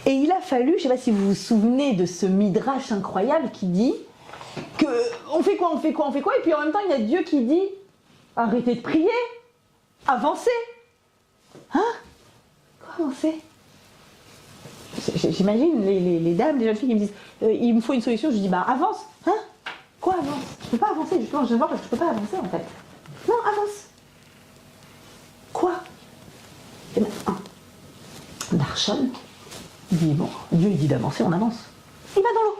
et il a fallu, je ne sais pas si vous vous souvenez de ce midrash incroyable qui dit que on fait quoi, et puis en même temps il y a Dieu qui dit arrêtez de prier, avancez. Hein? Quoi avancer? J'imagine les dames, les jeunes filles qui me disent il me faut une solution, je dis bah avance. Hein? Quoi avance? Je ne peux pas avancer, justement, je vais voir parce que je ne peux pas avancer en fait. Non, avance. Quoi? Et bien, Darshon, il dit bon, Dieu il dit d'avancer, on avance. Il va dans l'eau.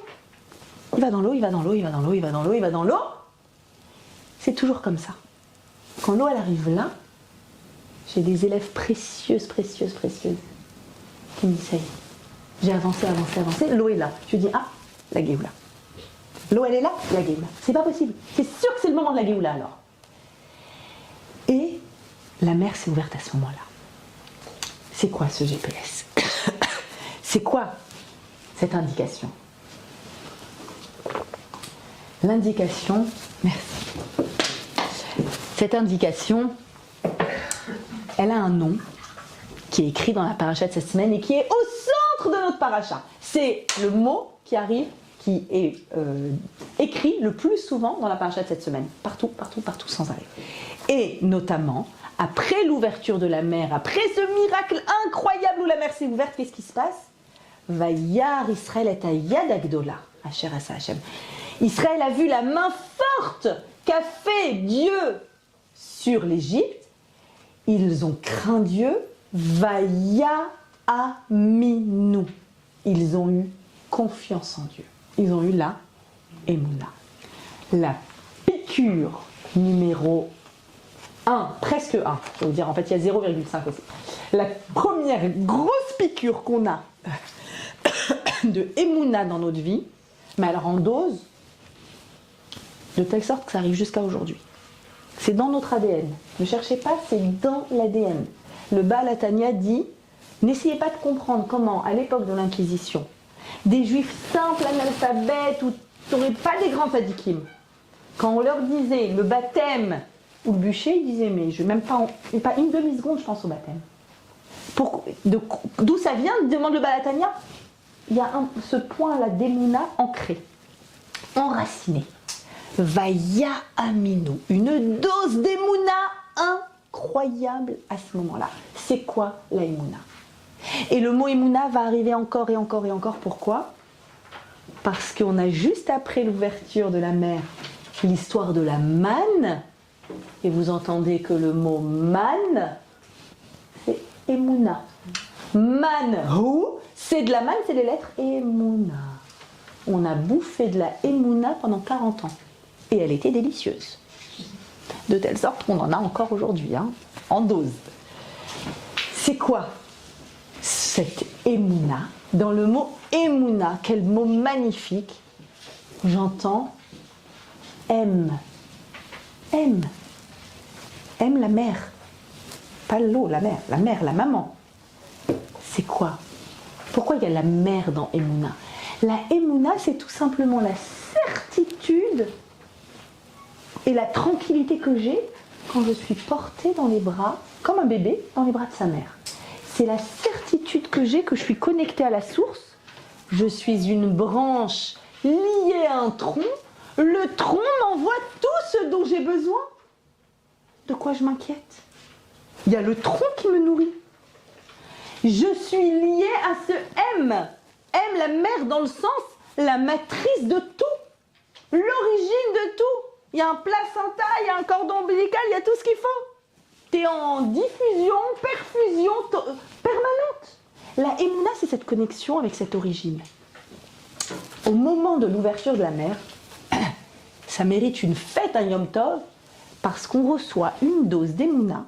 Il va dans l'eau, il va dans l'eau, il va dans l'eau, il va dans l'eau, il va dans l'eau. C'est toujours comme ça. Quand l'eau elle arrive là, j'ai des élèves précieuses qui me disent ça y est, j'ai avancé, l'eau est là. Je dis ah, la Géoula. L'eau elle est là, la Géoula. C'est pas possible. C'est sûr que c'est le moment de la Géoula alors. Et la mer s'est ouverte à ce moment-là. C'est quoi ce GPS? C'est quoi cette indication? L'indication, merci. Cette indication, elle a un nom qui est écrit dans la paracha de cette semaine et qui est au centre de notre paracha. C'est le mot qui arrive, qui est écrit le plus souvent dans la paracha de cette semaine. Partout, sans arrêt. Et notamment, après l'ouverture de la mer, après ce miracle incroyable où la mer s'est ouverte, qu'est-ce qui se passe? Vayar Israël et Yad Agdola, Asher Asa Hashem. Israël a vu la main forte qu'a fait Dieu sur l'Égypte. Ils ont craint Dieu. Vaya Aminu. Ils ont eu confiance en Dieu. Ils ont eu la Emouna. La piqûre numéro 1, presque 1. Je vais vous dire, en fait, il y a 0,5 aussi. La première grosse piqûre qu'on a de Emouna dans notre vie, mais alors en dose, de telle sorte que ça arrive jusqu'à aujourd'hui. C'est dans notre ADN. Ne cherchez pas, c'est dans l'ADN. Le Baal Hatanya dit, n'essayez pas de comprendre comment, à l'époque de l'Inquisition, des juifs simples, analphabètes, ou n'auraient pas des grands tzadikim, quand on leur disait le baptême ou le bûcher, ils disaient, mais je n'ai même pas une demi-seconde, je pense au baptême. D'où ça vient, demande le Baal Hatanya? Il y a ce point-là d'Emouna ancré, enraciné. Vaya Aminu, une dose d'Emouna incroyable à ce moment-là. C'est quoi la Emouna? Et le mot Emouna va arriver encore et encore et encore. Pourquoi? Parce qu'on a juste après l'ouverture de la mer l'histoire de la manne. Et vous entendez que le mot manne, c'est Emouna. Manhu, c'est de la manne, c'est les lettres Emouna. On a bouffé de la Emouna pendant 40 ans. Et elle était délicieuse. De telle sorte qu'on en a encore aujourd'hui, hein, en dose. C'est quoi cette Emouna? Dans le mot Emouna, quel mot magnifique, j'entends aime. Aime. Aime la mère. Pas l'eau, la mère, la maman. C'est quoi? Pourquoi il y a la mère dans Emouna? La Emouna, c'est tout simplement la certitude et la tranquillité que j'ai quand je suis portée dans les bras, comme un bébé, dans les bras de sa mère. C'est la certitude que j'ai que je suis connectée à la source. Je suis une branche liée à un tronc. Le tronc m'envoie tout ce dont j'ai besoin. De quoi je m'inquiète? Il y a le tronc qui me nourrit. Je suis liée à ce M. M, la mère dans le sens, la matrice de tout. L'origine de tout. Il y a un placenta, il y a un cordon ombilical, il y a tout ce qu'il faut. Tu es en diffusion, perfusion permanente. La Emouna, c'est cette connexion avec cette origine. Au moment de l'ouverture de la mer, ça mérite une fête à Yom Tov, parce qu'on reçoit une dose d'Emouna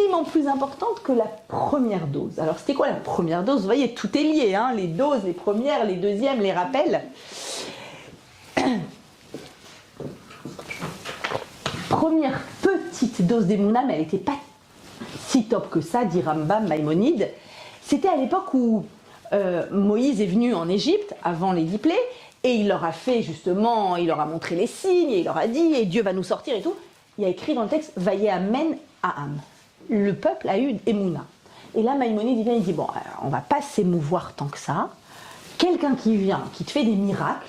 infiniment plus importante que la première dose. Alors c'était quoi la première dose? Vous voyez, tout est lié, hein, les doses, les premières, les deuxièmes, les rappels. Première petite dose d'Emouna, mais elle n'était pas si top que ça, dit Rambam, Maïmonide. C'était à l'époque où Moïse est venu en Égypte, avant les 10 plaies, et il leur a fait justement, il leur a montré les signes, et il leur a dit, et Dieu va nous sortir et tout. Il y a écrit dans le texte, Vaye Amen Aham. Le peuple a eu Emouna. Et là, Maïmonide, il vient, il dit, bon, on va pas s'émouvoir tant que ça. Quelqu'un qui vient, qui te fait des miracles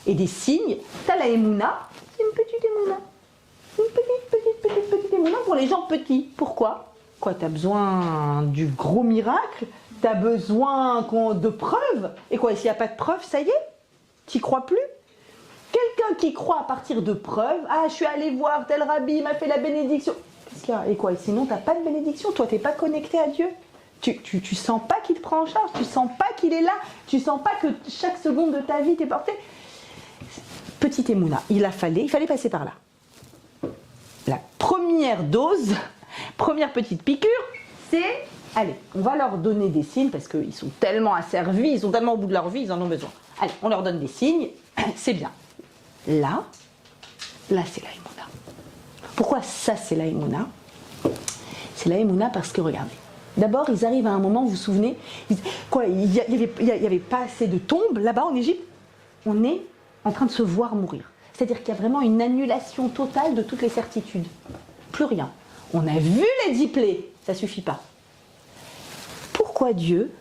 et des signes, t'as la Emouna, c'est une petite Emouna. Une petite Emouna pour les gens petits. Pourquoi? Quoi, t'as besoin du gros miracle? T'as besoin de preuves? Et quoi, s'il n'y a pas de preuves, ça y est? T'y crois plus? Quelqu'un qui croit à partir de preuves, ah, je suis allé voir tel rabbi, il m'a fait la bénédiction. Qu'est-ce qu'il y a? Et quoi? Sinon, t'as pas de bénédiction. Toi, t'es pas connecté à Dieu. Tu sens pas qu'il te prend en charge. Tu sens pas qu'il est là. Tu sens pas que chaque seconde de ta vie t'est portée. Petite Emouna, il fallait passer par là. La première dose, première petite piqûre, c'est, allez, on va leur donner des signes parce qu'ils sont tellement asservis, ils sont tellement au bout de leur vie, ils en ont besoin. Allez, on leur donne des signes, c'est bien. Là, c'est la Emouna. Pourquoi ça, c'est la Emouna? C'est la Emouna parce que, regardez, d'abord, ils arrivent à un moment, vous vous souvenez, il n'y avait pas assez de tombes là-bas en Égypte. On est en train de se voir mourir. C'est-à-dire qu'il y a vraiment une annulation totale de toutes les certitudes. Plus rien. On a vu les 10 plaies, ça ne suffit pas. Pourquoi Dieu?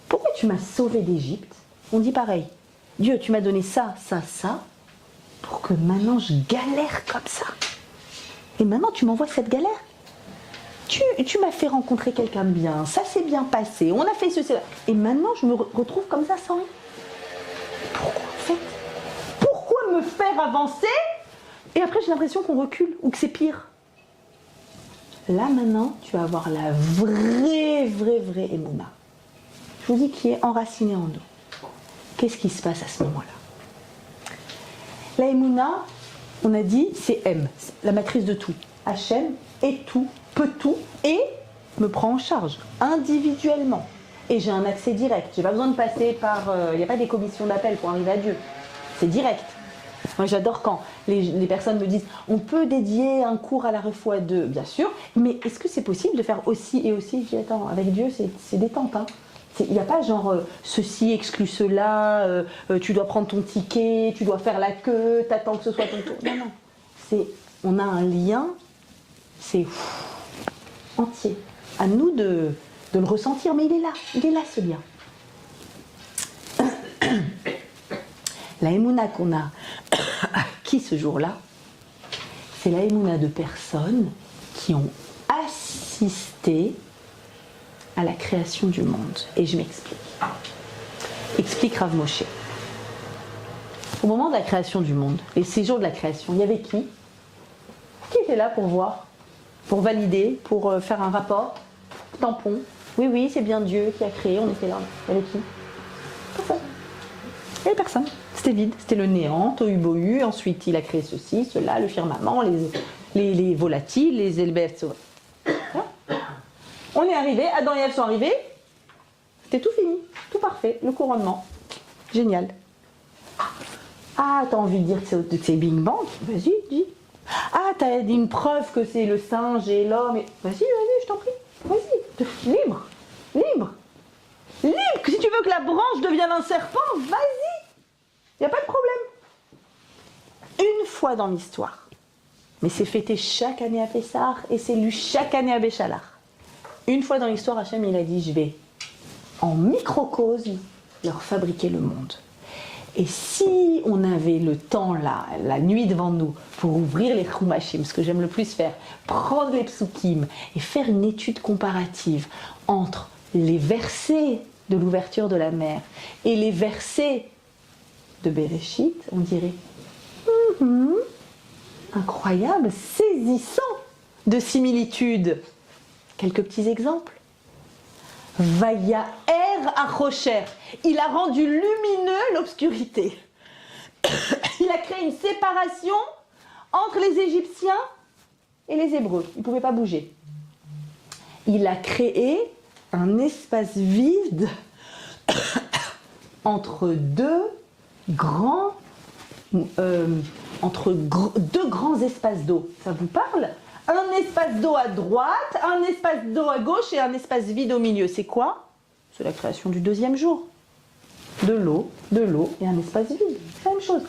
Pourquoi tu m'as sauvé d'Égypte? On dit pareil. Dieu, tu m'as donné ça, ça, ça, pour que maintenant je galère comme ça. Et maintenant tu m'envoies cette galère. Tu m'as fait rencontrer quelqu'un de bien, ça s'est bien passé, on a fait ceci, et maintenant je me retrouve comme ça sans rien. Pourquoi en fait? Pourquoi me faire avancer et après j'ai l'impression qu'on recule ou que c'est pire? Là maintenant tu vas avoir la vraie Emouna. Je vous dis qui est enracinée en nous. Qu'est-ce qui se passe à ce moment-là? La Emouna, on a dit, c'est M, la matrice de tout. Hachem est tout, peut tout et me prend en charge individuellement. Et j'ai un accès direct. J'ai pas besoin de passer par... Il n'y a pas des commissions d'appel pour arriver à Dieu. C'est direct. Moi j'adore quand les personnes me disent on peut dédier un cours à la refoua de... Bien sûr, mais est-ce que c'est possible de faire aussi et aussi? Je dis attends, avec Dieu c'est détente. Hein. Il n'y a pas genre ceci exclut cela, tu dois prendre ton ticket, tu dois faire la queue, t'attends que ce soit ton tour. Non. On a un lien, c'est entier. À nous de le ressentir, mais il est là ce lien. La Emouna qu'on a acquis ce jour-là, c'est la Emouna de personnes qui ont assisté à la création du monde. Et je m'explique. Explique Rav Moshe. Au moment de la création du monde, les 6 jours de la création, il y avait qui? Qui était là pour voir, pour valider, pour faire un rapport, tampon? Oui, c'est bien Dieu qui a créé, on était là. Il y avait qui? Personne. Il n'y avait personne. C'était vide, c'était le néant, tohu-bohu. Ensuite, il a créé ceci, cela, le firmament, les volatiles, les éleveurs. On est arrivé, Adam et Ève sont arrivés, c'était tout fini, tout parfait, le couronnement. Génial. Ah, t'as envie de dire que c'est Big Bang? Vas-y, dis. Ah, t'as dit une preuve que c'est le singe et l'homme. Vas-y, je t'en prie. Vas-y, libre. Si tu veux que la branche devienne un serpent, vas-y. Il n'y a pas de problème. Une fois dans l'histoire. Mais c'est fêté chaque année à Pessah et c'est lu chaque année à Béchalach. Une fois dans l'histoire, Hachem, il a dit, je vais, en microcosme, leur fabriquer le monde. Et si on avait le temps, là, la nuit devant nous, pour ouvrir les Chumashim, ce que j'aime le plus faire, prendre les psukim et faire une étude comparative entre les versets de l'ouverture de la mer et les versets de Bereshit, on dirait incroyable, saisissant de similitudes. Quelques petits exemples. Vayaer Achocher. Il a rendu lumineux l'obscurité. Il a créé une séparation entre les Égyptiens et les Hébreux. Ils ne pouvaient pas bouger. il a créé un espace vide entre deux grands espaces d'eau. Ça vous parle? Un espace d'eau à droite, un espace d'eau à gauche et un espace vide au milieu. C'est quoi? C'est la création du deuxième jour. De l'eau et un espace vide. C'est la même chose.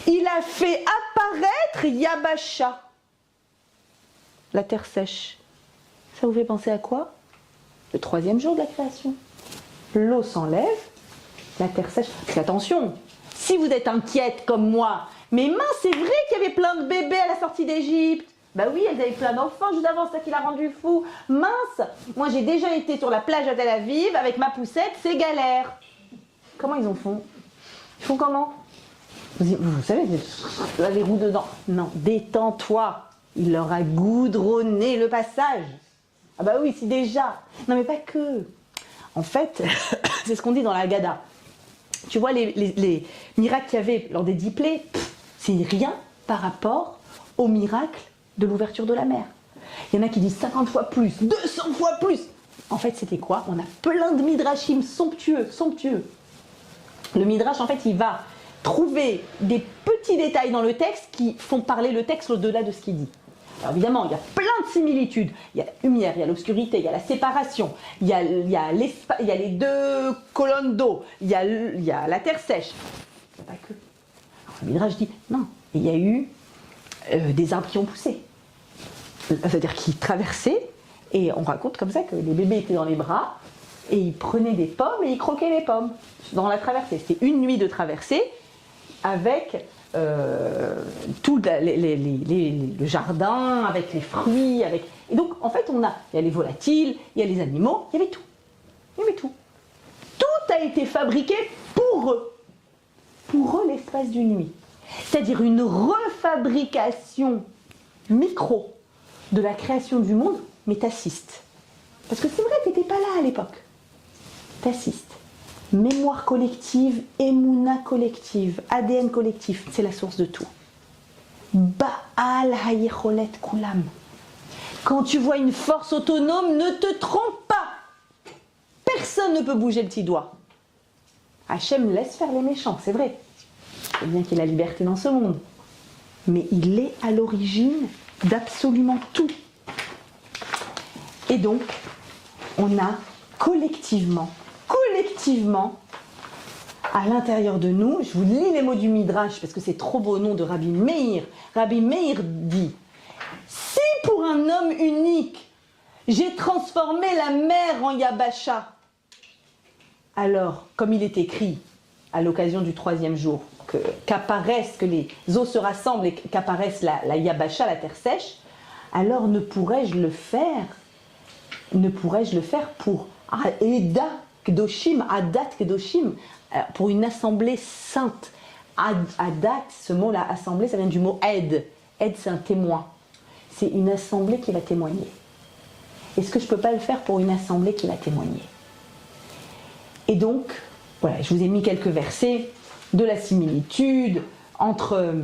Il a fait apparaître Yabasha, la terre sèche. Ça vous fait penser à quoi? Le troisième jour de la création. L'eau s'enlève, la terre sèche. Parce qu'attention, si vous êtes inquiète comme moi, mais mince, c'est vrai qu'il y avait plein de bébés à la sortie d'Égypte. Bah oui, elles avaient plein d'enfants juste avant, c'est ça qui l'a rendu fou. Mince, moi j'ai déjà été sur la plage à Tel Aviv avec ma poussette, c'est galère. Comment ils en font? Ils font comment? Vous savez, les roues dedans. Non, détends-toi. Il leur a goudronné le passage. Ah bah oui, si déjà. Non mais pas que. En fait, c'est ce qu'on dit dans la Haggadah. Tu vois, les miracles qu'il y avait lors des 10 plaies, c'est rien par rapport au miracle de l'ouverture de la mer. Il y en a qui disent 50 fois plus, 200 fois plus. En fait, c'était quoi? On a plein de midrashim somptueux. Le midrash, en fait, il va trouver des petits détails dans le texte qui font parler le texte au-delà de ce qu'il dit. Alors évidemment, il y a plein de similitudes. Il y a la lumière, il y a l'obscurité, il y a la séparation, il y a les deux colonnes d'eau, il y a la terre sèche. Il n'y a pas que. Alors, le Midrash dit non, il y a eu des arbres qui ont poussé. C'est-à-dire qu'ils traversaient, et on raconte comme ça que les bébés étaient dans les bras, et ils prenaient des pommes et ils croquaient les pommes dans la traversée. C'était une nuit de traversée avec tout le jardin, avec les fruits, et donc en fait il y a les volatiles, il y a les animaux, il y avait tout. Tout a été fabriqué pour eux l'espace d'une nuit. C'est-à-dire une refabrication micro de la création du monde, mais t'assistes. Parce que c'est vrai, t'étais pas là à l'époque. T'assistes. Mémoire collective, émouna collective, ADN collectif, c'est la source de tout. Baal hayecholet kulam. Quand tu vois une force autonome, ne te trompe pas. Personne ne peut bouger le petit doigt. Hachem laisse faire les méchants, c'est vrai. C'est bien qu'il y ait la liberté dans ce monde. Mais il est à l'origine d'absolument tout. Et donc, on a collectivement, à l'intérieur de nous, je vous lis les mots du Midrash parce que c'est trop beau, nom de Rabbi Meir. Rabbi Meir dit, si pour un homme unique, j'ai transformé la mer en Yabasha, alors, comme il est écrit à l'occasion du troisième jour, que les eaux se rassemblent et qu'apparaisse la Yabasha, la terre sèche, alors ne pourrais-je le faire pour Adat Kedoshim, pour une assemblée sainte. Adat, ce mot-là, assemblée, ça vient du mot Ed. Ed, c'est un témoin. C'est une assemblée qui va témoigner. Est-ce que je ne peux pas le faire pour une assemblée qui va témoigner? Et donc, voilà, je vous ai mis quelques versets de la similitude entre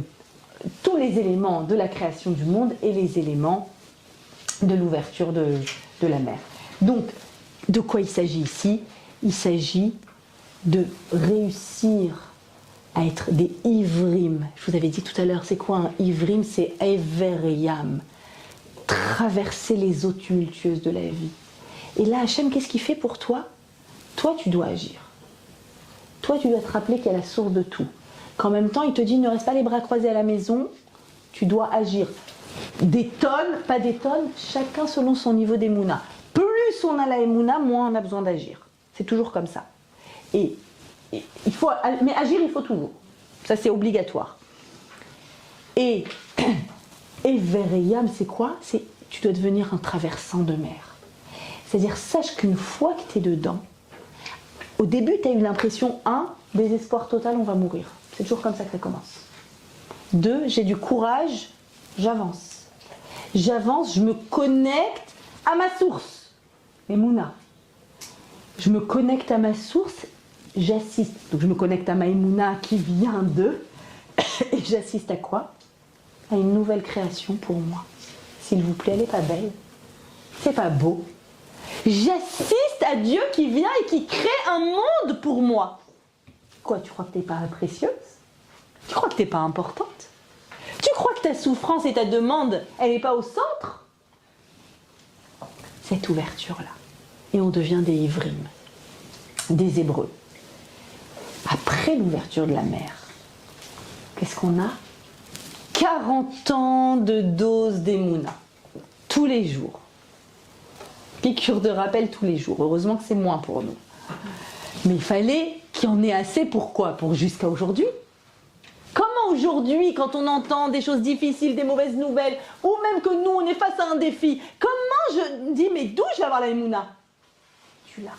tous les éléments de la création du monde et les éléments de l'ouverture de la mer. Donc, de quoi il s'agit ici? Il s'agit de réussir à être des ivrim. Je vous avais dit tout à l'heure, c'est quoi un ivrim? C'est Everyam. Traverser les eaux tumultueuses de la vie. Et là, Hachem, qu'est-ce qu'il fait pour toi? Toi, tu dois agir. Toi, tu dois te rappeler qu'il y a la source de tout. Qu'en même temps, il te dit, ne reste pas les bras croisés à la maison, tu dois agir. Des tonnes, pas des tonnes, chacun selon son niveau d'émouna. Plus on a la émouna, moins on a besoin d'agir. C'est toujours comme ça. Mais agir, il faut toujours. Ça, c'est obligatoire. Et Vereyam, c'est quoi? Tu dois devenir un traversant de mer. C'est-à-dire, sache qu'une fois que tu es dedans, au début, tu as eu l'impression, 1, désespoir total, on va mourir. C'est toujours comme ça que ça commence. 2, j'ai du courage, j'avance. J'avance, je me connecte à ma source. Emouna. Je me connecte à ma source, j'assiste. Donc je me connecte à ma Emouna qui vient d'eux. Et j'assiste à quoi? À une nouvelle création pour moi. S'il vous plaît, elle n'est pas belle. C'est pas beau. J'assiste à Dieu qui vient et qui crée un monde pour moi. Quoi, tu crois que tu n'es pas précieuse? Tu crois que tu n'es pas importante? Tu crois que ta souffrance et ta demande, elle n'est pas au centre? Cette ouverture-là. Et on devient des Ivrim, des Hébreux. Après l'ouverture de la mer, qu'est-ce qu'on a? 40 ans de dose d'Emouna, tous les jours. Piqûre de rappel tous les jours. Heureusement que c'est moins pour nous. Mais il fallait qu'il y en ait assez. Pourquoi? Pour jusqu'à aujourd'hui. Comment aujourd'hui, quand on entend des choses difficiles, des mauvaises nouvelles, ou même que nous, on est face à un défi, comment je dis, mais d'où je vais avoir la Emouna? Tu l'as.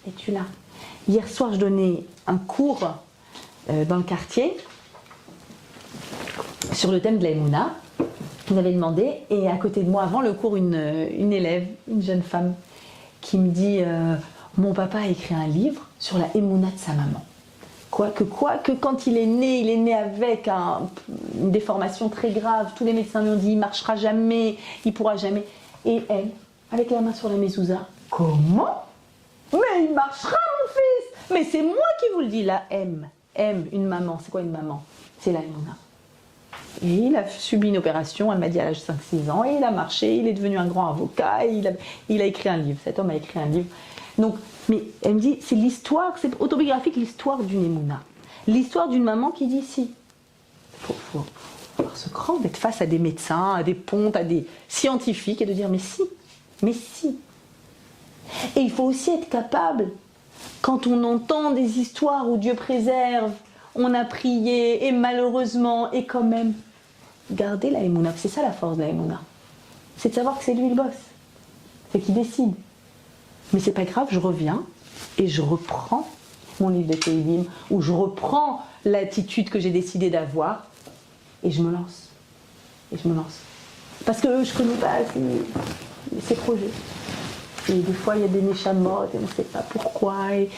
Et tu l'as. Hier soir, je donnais un cours dans le quartier sur le thème de la Emouna. Vous m'avez demandé, et à côté de moi, avant le cours, une élève, une jeune femme, qui me dit mon papa a écrit un livre sur la Emouna de sa maman. Que quand il est né avec une déformation très grave. Tous les médecins lui ont dit il ne marchera jamais, il ne pourra jamais. Et elle, avec la main sur la mezouza, comment? Mais il marchera, mon fils! Mais c'est moi qui vous le dis, la M, une maman. C'est quoi une maman? C'est la Emouna. Et il a subi une opération, elle m'a dit à l'âge de 5-6 ans, et il a marché, il est devenu un grand avocat, et il a écrit un livre. Cet homme a écrit un livre. Donc, mais elle me dit, c'est l'histoire, c'est autobiographique, l'histoire d'une Emouna. L'histoire d'une maman qui dit si. Il faut avoir ce cran d'être face à des médecins, à des pontes, à des scientifiques, et de dire mais si. Et il faut aussi être capable, quand on entend des histoires où Dieu préserve, on a prié, et malheureusement, et quand même, garder la Emouna. C'est ça la force de la Emouna. C'est de savoir que c'est lui le boss. C'est qu'il décide. Mais c'est pas grave, je reviens et je reprends mon livre de Teilim, où je reprends l'attitude que j'ai décidé d'avoir et je me lance. Parce que je connais pas ces projets. Et des fois, il y a des neshamot et on ne sait pas pourquoi. Et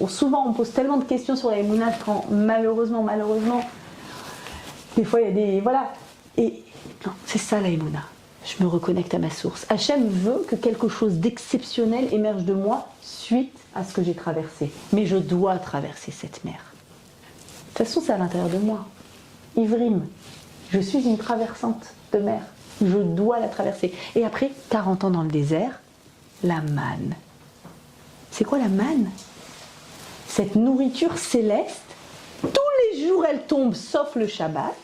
souvent, on pose tellement de questions sur la Emouna quand malheureusement, des fois, il y a des... Voilà. Et non, c'est ça la Emouna. Je me reconnecte à ma source. Hachem veut que quelque chose d'exceptionnel émerge de moi suite à ce que j'ai traversé. Mais je dois traverser cette mer. De toute façon, c'est à l'intérieur de moi. Ivrim, je suis une traversante de mer. Je dois la traverser. Et après 40 ans dans le désert, la manne. C'est quoi la manne? Cette nourriture céleste, tous les jours elle tombe sauf le Shabbat.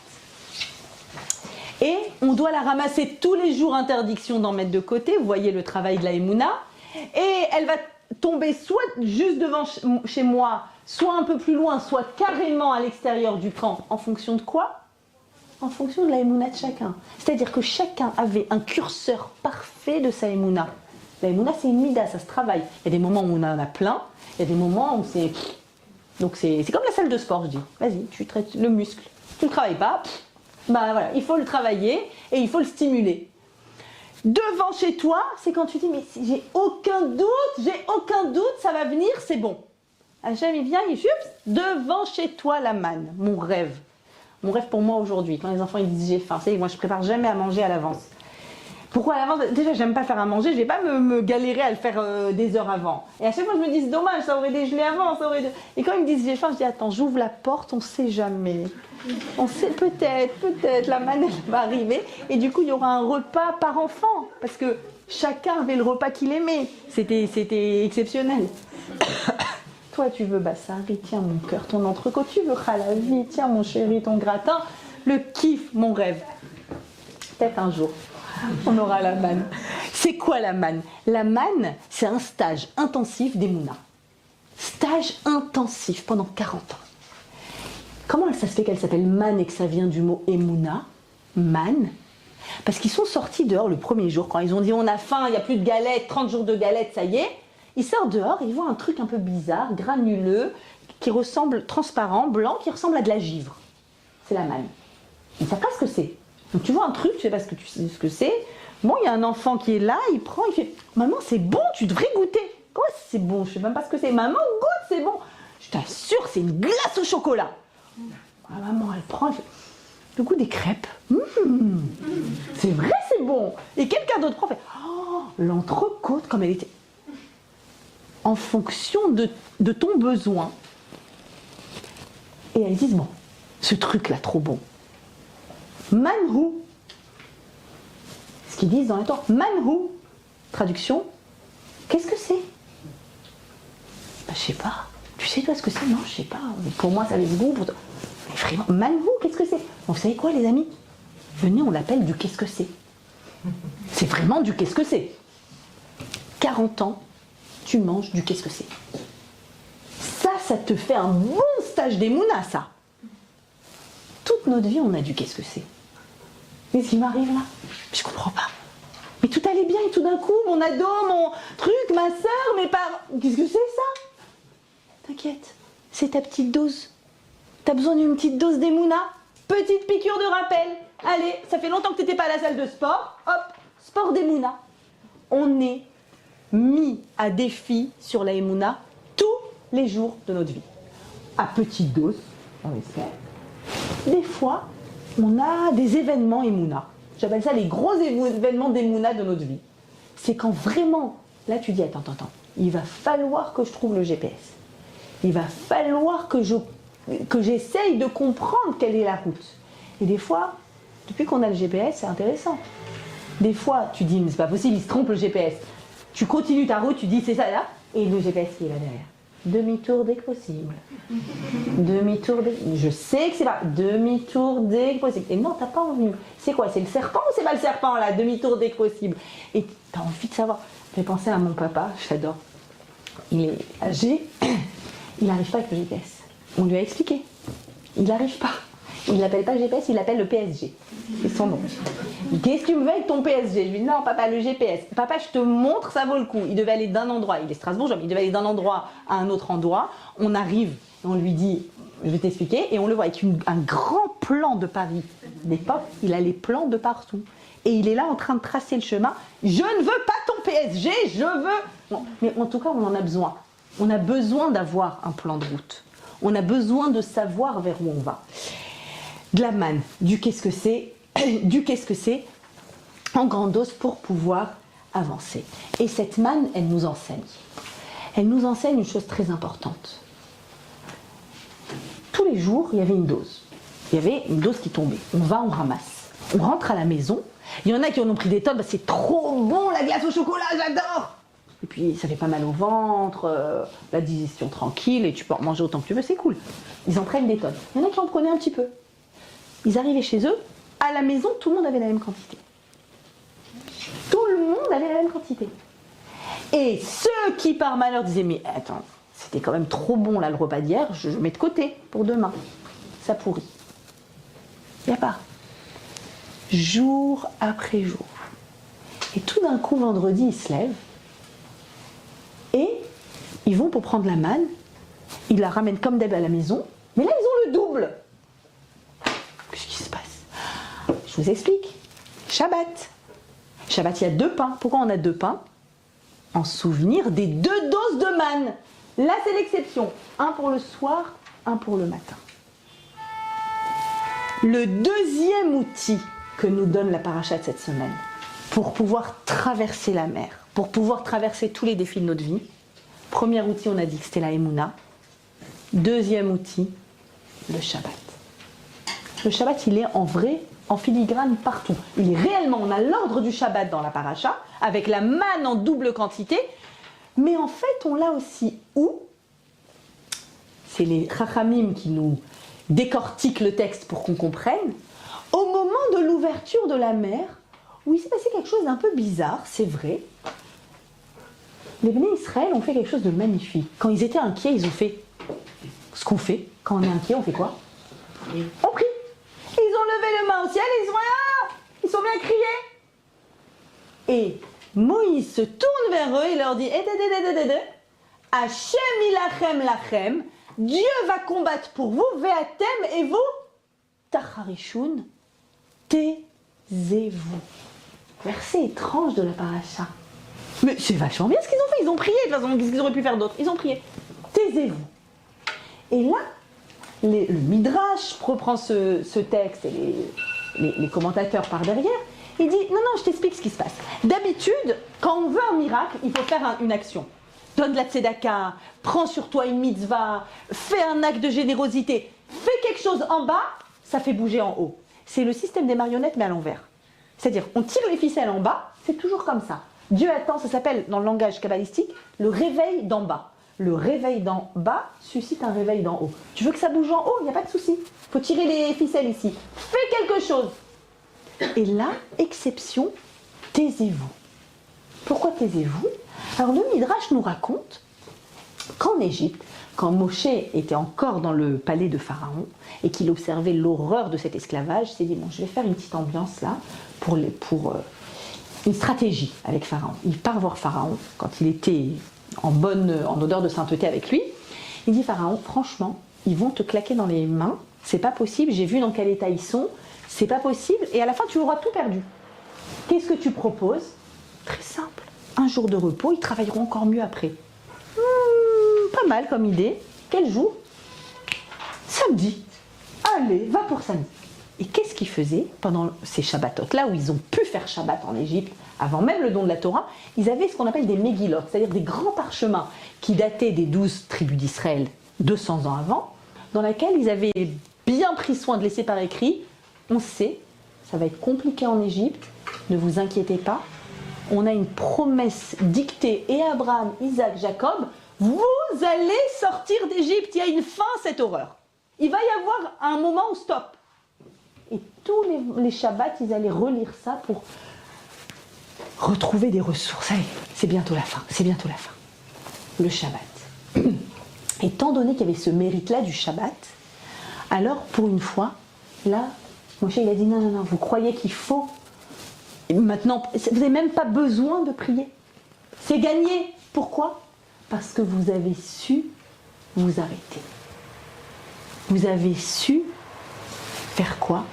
Et on doit la ramasser tous les jours, interdiction d'en mettre de côté. Vous voyez le travail de la Emouna. Et elle va tomber soit juste devant chez moi, soit un peu plus loin, soit carrément à l'extérieur du camp. En fonction de quoi? En fonction de la Emouna de chacun. C'est-à-dire que chacun avait un curseur parfait de sa Emouna. La Emouna, c'est une mida, ça se travaille. Il y a des moments où on en a plein, il y a des moments où c'est... Donc c'est comme la salle de sport, je dis. Vas-y, tu traites le muscle. Tu ne travailles pas, bah voilà, il faut le travailler et il faut le stimuler. Devant chez toi, c'est quand tu dis mais j'ai aucun doute, ça va venir, c'est bon. Hachem il vient, il chup, devant chez toi la manne, mon rêve. Mon rêve pour moi aujourd'hui, quand les enfants ils disent j'ai faim, c'est moi je prépare jamais à manger à l'avance. Pourquoi à l'avance? Déjà j'aime pas faire à manger, je vais pas me galérer à le faire des heures avant. Et à chaque fois je me dis c'est dommage, ça aurait dégelé avant, ça aurait... Et quand ils me disent j'ai faim, je dis attends, j'ouvre la porte, on sait jamais. On sait peut-être, la manne elle va arriver et du coup il y aura un repas par enfant parce que chacun avait le repas qu'il aimait. C'était exceptionnel. Toi tu veux bassari, tiens mon cœur, ton entrecôte, tu veux khalavi, tiens mon chéri, ton gratin, le kiff, mon rêve. Peut-être un jour, on aura la manne. C'est quoi la manne? La manne, c'est un stage intensif d'Emouna. Stage intensif pendant 40 ans. Comment ça se fait qu'elle s'appelle manne et que ça vient du mot Emouna? Manne. Parce qu'ils sont sortis dehors le premier jour, quand ils ont dit on a faim, il n'y a plus de galettes, 30 jours de galettes, ça y est. Ils sortent dehors et ils voient un truc un peu bizarre, granuleux, qui ressemble, transparent, blanc, qui ressemble à de la givre. C'est la manne. Ils ne savent pas ce que c'est. Donc tu vois un truc, tu sais pas ce que c'est. Bon, il y a un enfant qui est là, il prend, il fait « Maman, c'est bon, tu devrais goûter. » Comment c'est bon? Je sais même pas ce que c'est. « Maman, goûte, c'est bon. » Je t'assure, c'est une glace au chocolat. La maman, elle prend, elle fait le goût des crêpes. C'est vrai, c'est bon. Et quelqu'un d'autre prend, fait oh, l'entrecôte comme elle était. En fonction de ton besoin. Et elles disent, bon, ce truc-là, trop bon. Manhu. Ce qu'ils disent dans le temps. Manhu. Traduction. Qu'est-ce que c'est? Ben, je sais pas. Tu sais toi ce que c'est? Non, je sais pas. Pour moi, ça avait ce goût. Pour toi. Mais vraiment, Manhu, qu'est-ce que c'est? Bon, vous savez quoi, les amis? Venez, on l'appelle du qu'est-ce que c'est. C'est vraiment du qu'est-ce que c'est. 40 ans, tu manges du qu'est-ce que c'est. Ça te fait un bon stage d'Emouna, ça. Toute notre vie, on a du qu'est-ce que c'est. Mais ce qui m'arrive là, je comprends pas. Mais tout allait bien et tout d'un coup, mon ado, mon truc, ma soeur, mes parents. Qu'est-ce que c'est ça? T'inquiète, c'est ta petite dose. T'as besoin d'une petite dose d'Emouna. Petite piqûre de rappel. Allez, ça fait longtemps que t'étais pas à la salle de sport. Hop, sport d'Emouna. On est mis à défi sur la Emouna tous les jours de notre vie. À petite dose, on essaie. Des fois, on a des événements Emouna. J'appelle ça les gros événements d'Emouna de notre vie. C'est quand vraiment, là tu dis, attends, il va falloir que je trouve le GPS. Il va falloir que j'essaye de comprendre quelle est la route. Et des fois, depuis qu'on a le GPS, c'est intéressant. Des fois, tu dis, mais c'est pas possible, il se trompe le GPS. Tu continues ta route, tu dis, c'est ça là, et le GPS qui est là derrière. Demi-tour dès que possible. Demi-tour dès... Je sais que c'est pas... Demi-tour dès que possible. Et non, t'as pas envie. C'est quoi? C'est le serpent ou c'est pas le serpent là? Demi-tour dès que possible. Et t'as envie de savoir. J'ai pensé à mon papa, j'adore. Il est âgé, il n'arrive pas avec le GPS. On lui a expliqué. Il n'arrive pas. Il l'appelle pas GPS, il l'appelle le PSG. C'est son nom. Qu'est-ce que tu me veux avec ton PSG? Je lui dis non, papa, le GPS. Papa, je te montre, ça vaut le coup. Il devait aller d'un endroit, il est strasbourgeois, mais il devait aller d'un endroit à un autre endroit. On arrive, et on lui dit, je vais t'expliquer, et on le voit avec un grand plan de Paris d'époque. Il a les plans de partout. Et il est là en train de tracer le chemin. Je ne veux pas ton PSG, je veux... Bon, mais en tout cas, on en a besoin. On a besoin d'avoir un plan de route. On a besoin de savoir vers où on va. De la manne, du qu'est-ce que c'est, en grande dose pour pouvoir avancer. Et cette manne, elle nous enseigne. Elle nous enseigne une chose très importante. Tous les jours, il y avait une dose. Il y avait une dose qui tombait. On va, on ramasse. On rentre à la maison. Il y en a qui en ont pris des tonnes. Bah, c'est trop bon la glace au chocolat, j'adore. Et puis ça fait pas mal au ventre, la digestion tranquille, et tu peux en manger autant que tu veux, c'est cool. Ils en prennent des tonnes. Il y en a qui en prenaient un petit peu. Ils arrivaient chez eux, à la maison, tout le monde avait la même quantité. Tout le monde avait la même quantité. Et ceux qui, par malheur, disaient, mais attends, c'était quand même trop bon là le repas d'hier, je mets de côté pour demain. Ça pourrit. Il n'y a pas. Jour après jour. Et tout d'un coup, vendredi, ils se lèvent et ils vont pour prendre la manne. Ils la ramènent comme d'hab à la maison, mais là, ils ont le double. Qu'est-ce qui se passe? Je vous explique. Shabbat. Shabbat, il y a 2 pains. Pourquoi on a 2 pains? En souvenir des 2 doses de manne. Là, c'est l'exception. Un pour le soir, un pour le matin. Le deuxième outil que nous donne la paracha de cette semaine, pour pouvoir traverser la mer, pour pouvoir traverser tous les défis de notre vie, premier outil, on a dit que c'était la Emouna. Deuxième outil, le Shabbat. Le Shabbat, il est en vrai, en filigrane partout. Il est réellement, on a l'ordre du Shabbat dans la paracha, avec la manne en double quantité, mais en fait, on l'a aussi où? C'est les Chachamim qui nous décortiquent le texte pour qu'on comprenne. Au moment de l'ouverture de la mer, où il s'est passé quelque chose d'un peu bizarre, c'est vrai, les Béné Israël ont fait quelque chose de magnifique. Quand ils étaient inquiets, ils ont fait ce qu'on fait. Quand on est inquiet, on fait quoi? On prie. Ils ont levé les mains au ciel et ils sont bien criés. Et Moïse se tourne vers eux et leur dit Hachem ilachem lachem, Dieu va combattre pour vous, ve'atem, et vous, tacharishun, taisez-vous. Verset étrange de la paracha. Mais c'est vachement bien ce qu'ils ont fait, ils ont prié, de toute façon, qu'est-ce qu'ils auraient pu faire d'autre? Ils ont prié. Taisez-vous. Et là, le Midrash reprend ce texte et les commentateurs par derrière, Il dit, non, je t'explique ce qui se passe. D'habitude, quand on veut un miracle, il faut faire une action. Donne de la tzedaka, prends sur toi une mitzvah, fais un acte de générosité, fais quelque chose en bas, ça fait bouger en haut. C'est le système des marionnettes, mais à l'envers. C'est-à-dire, on tire les ficelles en bas, c'est toujours comme ça. Dieu attend, ça s'appelle, dans le langage kabbalistique, le réveil d'en bas. Le réveil d'en bas suscite un réveil d'en haut. Tu veux que ça bouge en haut, il n'y a pas de souci. Il faut tirer les ficelles ici. Fais quelque chose. Et là, exception, taisez-vous. Pourquoi taisez-vous? Alors le Midrash nous raconte qu'en Égypte, quand Moshe était encore dans le palais de Pharaon et qu'il observait l'horreur de cet esclavage, il s'est dit, bon, je vais faire une petite ambiance là pour une stratégie avec Pharaon. Il part voir Pharaon quand il était en odeur de sainteté avec lui. Il dit, Pharaon, franchement, ils vont te claquer dans les mains, c'est pas possible, j'ai vu dans quel état ils sont, c'est pas possible, et à la fin tu auras tout perdu. Qu'est-ce que tu proposes? Très simple, un jour de repos, ils travailleront encore mieux après. Pas mal comme idée. Quel jour? Samedi. Allez, va pour samedi. Et qu'est-ce qu'ils faisaient pendant ces Shabbatot, là où ils ont pu faire Shabbat en Égypte, avant même le don de la Torah? Ils avaient ce qu'on appelle des Megillot, c'est-à-dire des grands parchemins qui dataient des 12 tribus d'Israël 200 ans avant, dans lesquels ils avaient bien pris soin de laisser par écrit, on sait, ça va être compliqué en Égypte, ne vous inquiétez pas, on a une promesse dictée et Abraham, Isaac, Jacob, vous allez sortir d'Égypte, il y a une fin à cette horreur. Il va y avoir un moment où stop. Et tous les Shabbats, ils allaient relire ça pour retrouver des ressources. Allez, c'est bientôt la fin, c'est bientôt la fin. Le Shabbat. Étant donné qu'il y avait ce mérite-là du Shabbat, alors pour une fois, là, Moshe il a dit non, vous croyez qu'il faut. Et maintenant, vous n'avez même pas besoin de prier. C'est gagné. Pourquoi? Parce que vous avez su vous arrêter. Vous avez su faire quoi?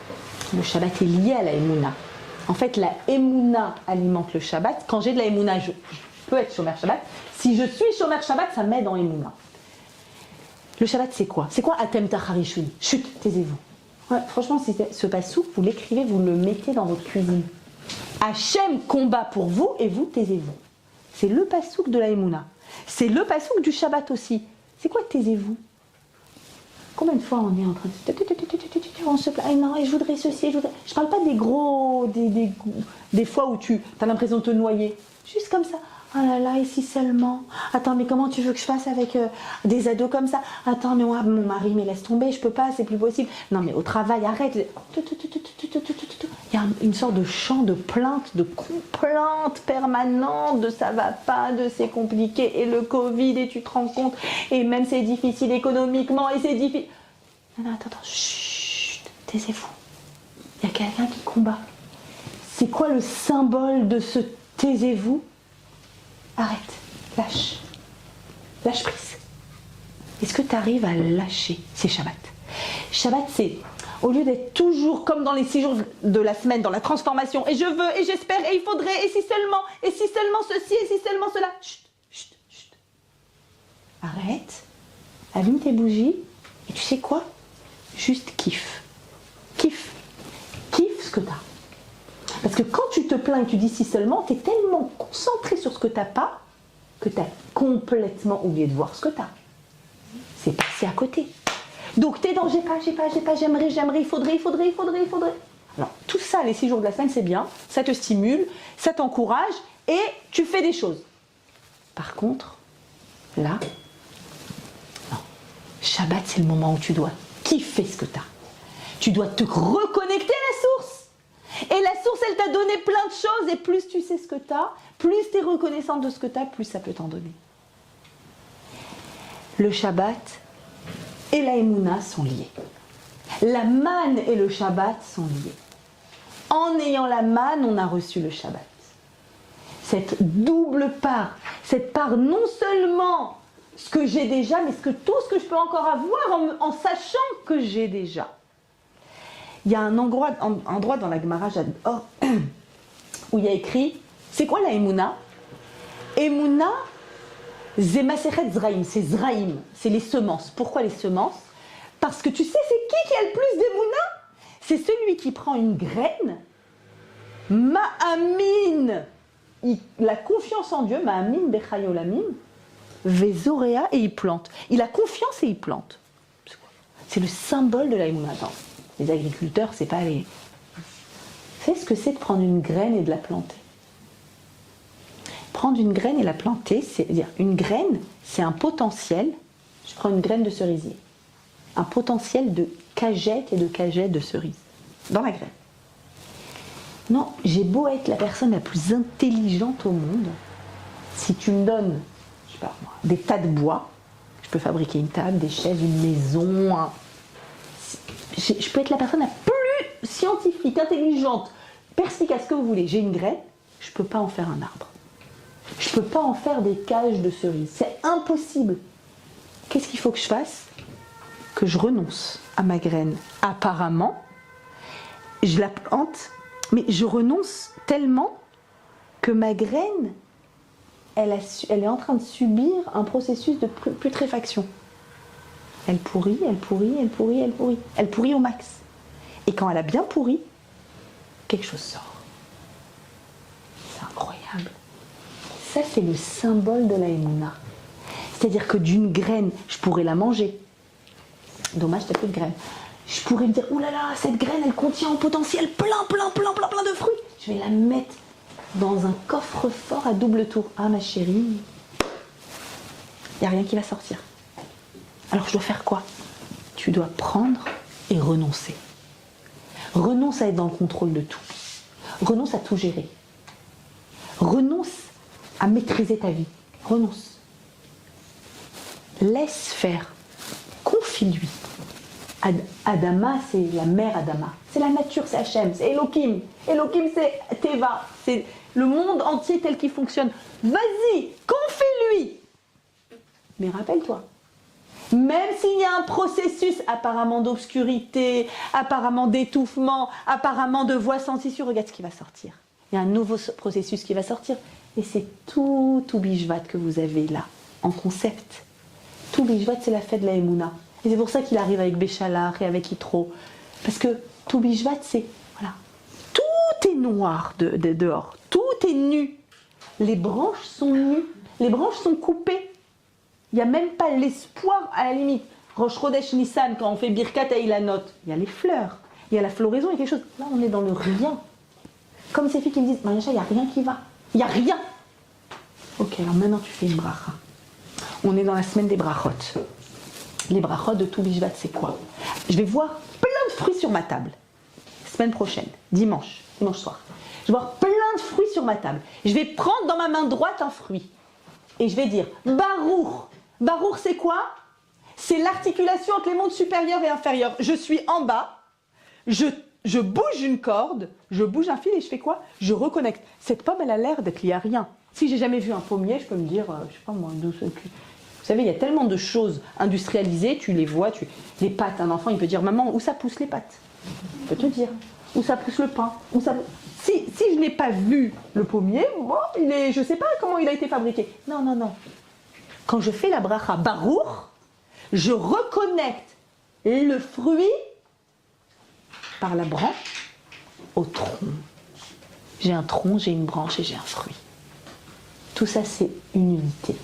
Le Shabbat est lié à la Emouna. En fait, la Emouna alimente le Shabbat. Quand j'ai de la Emouna, je peux être Shomer Shabbat. Si je suis Shomer Shabbat, ça m'aide en Emouna. Le Shabbat, c'est quoi? C'est quoi Atem Tacharishun? Chut, taisez-vous. Ouais, franchement, ce passouk, vous l'écrivez, vous le mettez dans votre cuisine. Hachem combat pour vous et vous taisez-vous. C'est le passouk de la Emouna. C'est le passouk du Shabbat aussi. C'est quoi taisez-vous? Combien de fois on est en train de... On se plaint, non, et je voudrais ceci, je parle pas des gros... Des fois où tu as l'impression de te noyer. Juste comme ça. Oh là là, et si seulement. Attends, mais comment tu veux que je fasse avec des ados comme ça? Attends, mais moi, mon mari, mais laisse tomber, je peux pas, c'est plus possible. Non, mais au travail, arrête. Il y a une sorte de chant de plainte, de complainte permanente, de ça va pas, de c'est compliqué, et le Covid, et tu te rends compte, et même c'est difficile économiquement, et c'est difficile. Non, attends, chut, taisez-vous. Il y a quelqu'un qui combat. C'est quoi le symbole de ce taisez-vous? Arrête, lâche. Lâche prise. Est-ce que tu arrives à lâcher? C'est Shabbat. Shabbat, c'est, au lieu d'être toujours comme dans les 6 jours de la semaine, dans la transformation, et je veux, et j'espère, et il faudrait, et si seulement ceci, et si seulement cela. Chut, chut, chut. Arrête, allume tes bougies, et tu sais quoi? Juste kiffe. Kiffe. Kiffe ce que tu as. Parce que quand tu te plains et tu dis si seulement, tu es tellement concentré sur ce que tu n'as pas que tu as complètement oublié de voir ce que tu as. C'est passé à côté. Donc tu es dans j'ai pas, j'aimerais, il faudrait. Alors tout ça, les 6 jours de la semaine, c'est bien, ça te stimule, ça t'encourage et tu fais des choses. Par contre, là, non. Shabbat, c'est le moment où tu dois kiffer ce que tu as. Tu dois te reconnecter à la source. Et la source, elle t'a donné plein de choses, et plus tu sais ce que tu as, plus tu es reconnaissante de ce que tu as, plus ça peut t'en donner. Le Shabbat et la Emouna sont liés. La manne et le Shabbat sont liés. En ayant la manne, on a reçu le Shabbat. Cette double part, cette part non seulement ce que j'ai déjà, mais tout ce que je peux encore avoir en sachant que j'ai déjà. Il y a un endroit dans la Gemara, j'adore, où il y a écrit, c'est quoi la Emouna? Emouna, c'est Masechet Zraïm, c'est Zraïm, c'est les semences. Pourquoi les semences? Parce que tu sais, c'est qui a le plus d'Emouna? C'est celui qui prend une graine Ma'amin, la confiance en Dieu, Ma'amin Bechai Olamim, Vezorea, et il plante. Il a confiance et il plante. C'est le symbole de la Emouna. Attends, les agriculteurs, c'est pas les... Vous savez ce que c'est de prendre une graine et de la planter? Prendre une graine et la planter, c'est-à-dire une graine, c'est un potentiel. Je prends une graine de cerisier. Un potentiel de cagettes et de cagettes de cerises dans la graine. Non, j'ai beau être la personne la plus intelligente au monde, si tu me donnes, je sais pas moi, des tas de bois, je peux fabriquer une table, des chaises, une maison. Je peux être la personne la plus scientifique, intelligente, perspicace que vous voulez. J'ai une graine, je peux pas en faire un arbre. Je peux pas en faire des cages de cerises. C'est impossible. Qu'est-ce qu'il faut que je fasse? Que je renonce à ma graine. Apparemment, je la plante, mais je renonce tellement que ma graine, elle est en train de subir un processus de putréfaction. Elle pourrit, elle pourrit, elle pourrit, elle pourrit. Elle pourrit au max. Et quand elle a bien pourri, quelque chose sort. C'est incroyable. Ça, c'est le symbole de la Emouna. C'est-à-dire que d'une graine, je pourrais la manger. Dommage, t'as plus de graines. Je pourrais me dire, oh là là, cette graine, elle contient en potentiel plein de fruits. Je vais la mettre dans un coffre-fort à double tour. Ah, ma chérie, il n'y a rien qui va sortir. Alors, je dois faire quoi? Tu dois prendre et renoncer. Renonce à être dans le contrôle de tout. Renonce à tout gérer. Renonce à maîtriser ta vie. Renonce. Laisse faire. Confie-lui. Adama, c'est la mère Adama. C'est la nature, c'est Hachem, c'est Elohim. Elohim, c'est Teva. C'est le monde entier tel qu'il fonctionne. Vas-y, confie-lui. Mais rappelle-toi, même s'il y a un processus apparemment d'obscurité, apparemment d'étouffement, apparemment de voix sans issue, regarde ce qui va sortir. Il y a un nouveau processus qui va sortir. Et c'est tout Bishvat que vous avez là, en concept. Tout Bishvat, c'est la fête de la Emouna. Et c'est pour ça qu'il arrive avec Béchalach et avec Yitro. Parce que tout Bishvat, c'est... Voilà. Tout est noir dehors. Tout est nu. Les branches sont nues. Les branches sont coupées. Il n'y a même pas l'espoir, à la limite. Rosh Chodesh Nissan, quand on fait Birkat Ilanot, il y a les fleurs. Il y a la floraison, il y a quelque chose. Là, on est dans le rien. Comme ces filles qui me disent, Mariacha, il n'y a rien qui va. Il n'y a rien. Ok, alors maintenant tu fais une bracha. On est dans la semaine des brachot. Les brachot de tout Bishvat, c'est quoi? Je vais voir plein de fruits sur ma table. Semaine prochaine, dimanche soir. Je vais voir plein de fruits sur ma table. Je vais prendre dans ma main droite un fruit. Et je vais dire, Barour. Barour, c'est quoi? C'est l'articulation entre les mondes supérieurs et inférieurs. Je suis en bas, je bouge une corde, je bouge un fil et je fais quoi? Je reconnecte. Cette pomme, elle a l'air d'être liée à rien. Si j'ai jamais vu un pommier, je peux me dire, je sais pas moi, vous savez, il y a tellement de choses industrialisées, tu les vois, les pâtes, un enfant, il peut dire, maman, où ça pousse les pâtes? Je peux te dire, où ça pousse le pain, où ça... Si je n'ai pas vu le pommier, bon, je ne sais pas comment il a été fabriqué. Non. Quand je fais la bracha barour, je reconnecte le fruit par la branche au tronc. J'ai un tronc, j'ai une branche et j'ai un fruit. Tout ça, c'est une unité.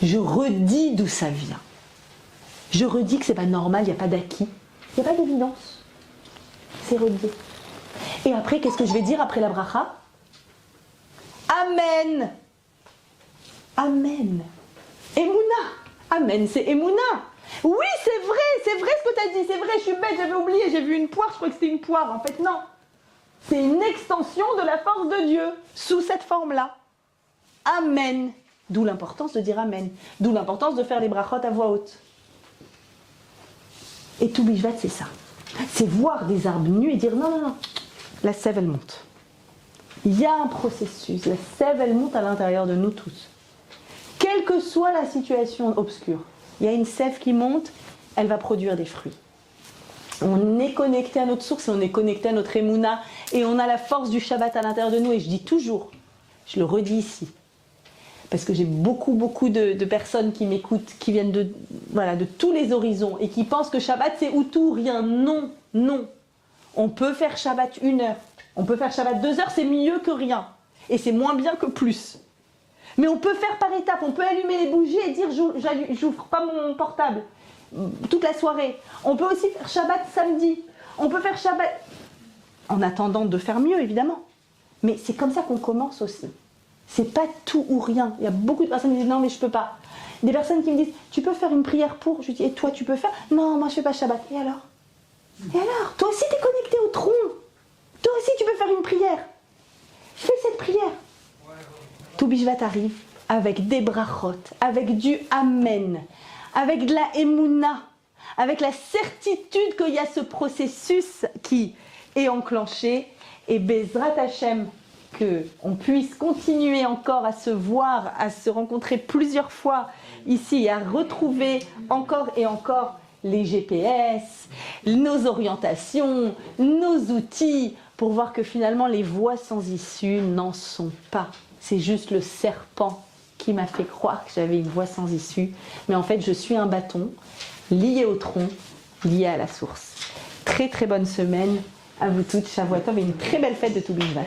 Je redis d'où ça vient. Je redis que c'est pas normal, il n'y a pas d'acquis, il n'y a pas d'évidence. C'est redit. Et après, qu'est-ce que je vais dire après la bracha? Amen. Amen. Emouna. Amen, c'est Emouna. Oui, c'est vrai ce que tu as dit, c'est vrai, je suis bête, j'avais oublié, j'ai vu une poire, je croyais que c'était une poire. En fait, non. C'est une extension de la force de Dieu, sous cette forme-là. Amen. D'où l'importance de dire Amen. D'où l'importance de faire les brachot à voix haute. Et tout Bishvat, c'est ça. C'est voir des arbres nus et dire non. La sève, elle monte. Il y a un processus. La sève, elle monte à l'intérieur de nous tous. Quelle que soit la situation obscure, il y a une sève qui monte, elle va produire des fruits. On est connecté à notre source et on est connecté à notre émouna et on a la force du Shabbat à l'intérieur de nous. Et je dis toujours, je le redis ici, parce que j'ai beaucoup de personnes qui m'écoutent, qui viennent de tous les horizons et qui pensent que Shabbat c'est ou tout, rien. Non. On peut faire Shabbat 1 heure, On peut faire Shabbat 2 heures, c'est mieux que rien. Et c'est moins bien que plus. Mais on peut faire par étapes. On peut allumer les bougies et dire j'ouvre pas mon portable toute la soirée. On peut aussi faire Shabbat samedi. On peut faire Shabbat en attendant de faire mieux, évidemment. Mais c'est comme ça qu'on commence aussi. C'est pas tout ou rien. Il y a beaucoup de personnes qui disent non mais je peux pas. Des personnes qui me disent tu peux faire une prière pour. Je dis et toi tu peux faire? Non moi je fais pas Shabbat. Et alors? Toi aussi tu es connecté au tronc. Toi aussi tu peux faire une prière. Fais cette prière. Tout Bishvat arrive avec des brachot, avec du amen, avec de la émouna, avec la certitude qu'il y a ce processus qui est enclenché. Et Bezrat Hashem, qu'on puisse continuer encore à se voir, à se rencontrer plusieurs fois ici et à retrouver encore et encore les GPS, nos orientations, nos outils, pour voir que finalement les voies sans issue n'en sont pas. C'est juste le serpent qui m'a fait croire que j'avais une voie sans issue. Mais en fait, je suis un bâton lié au tronc, lié à la source. Très très bonne semaine à vous toutes. Shavuot Tov et une très belle fête de Toubishvat.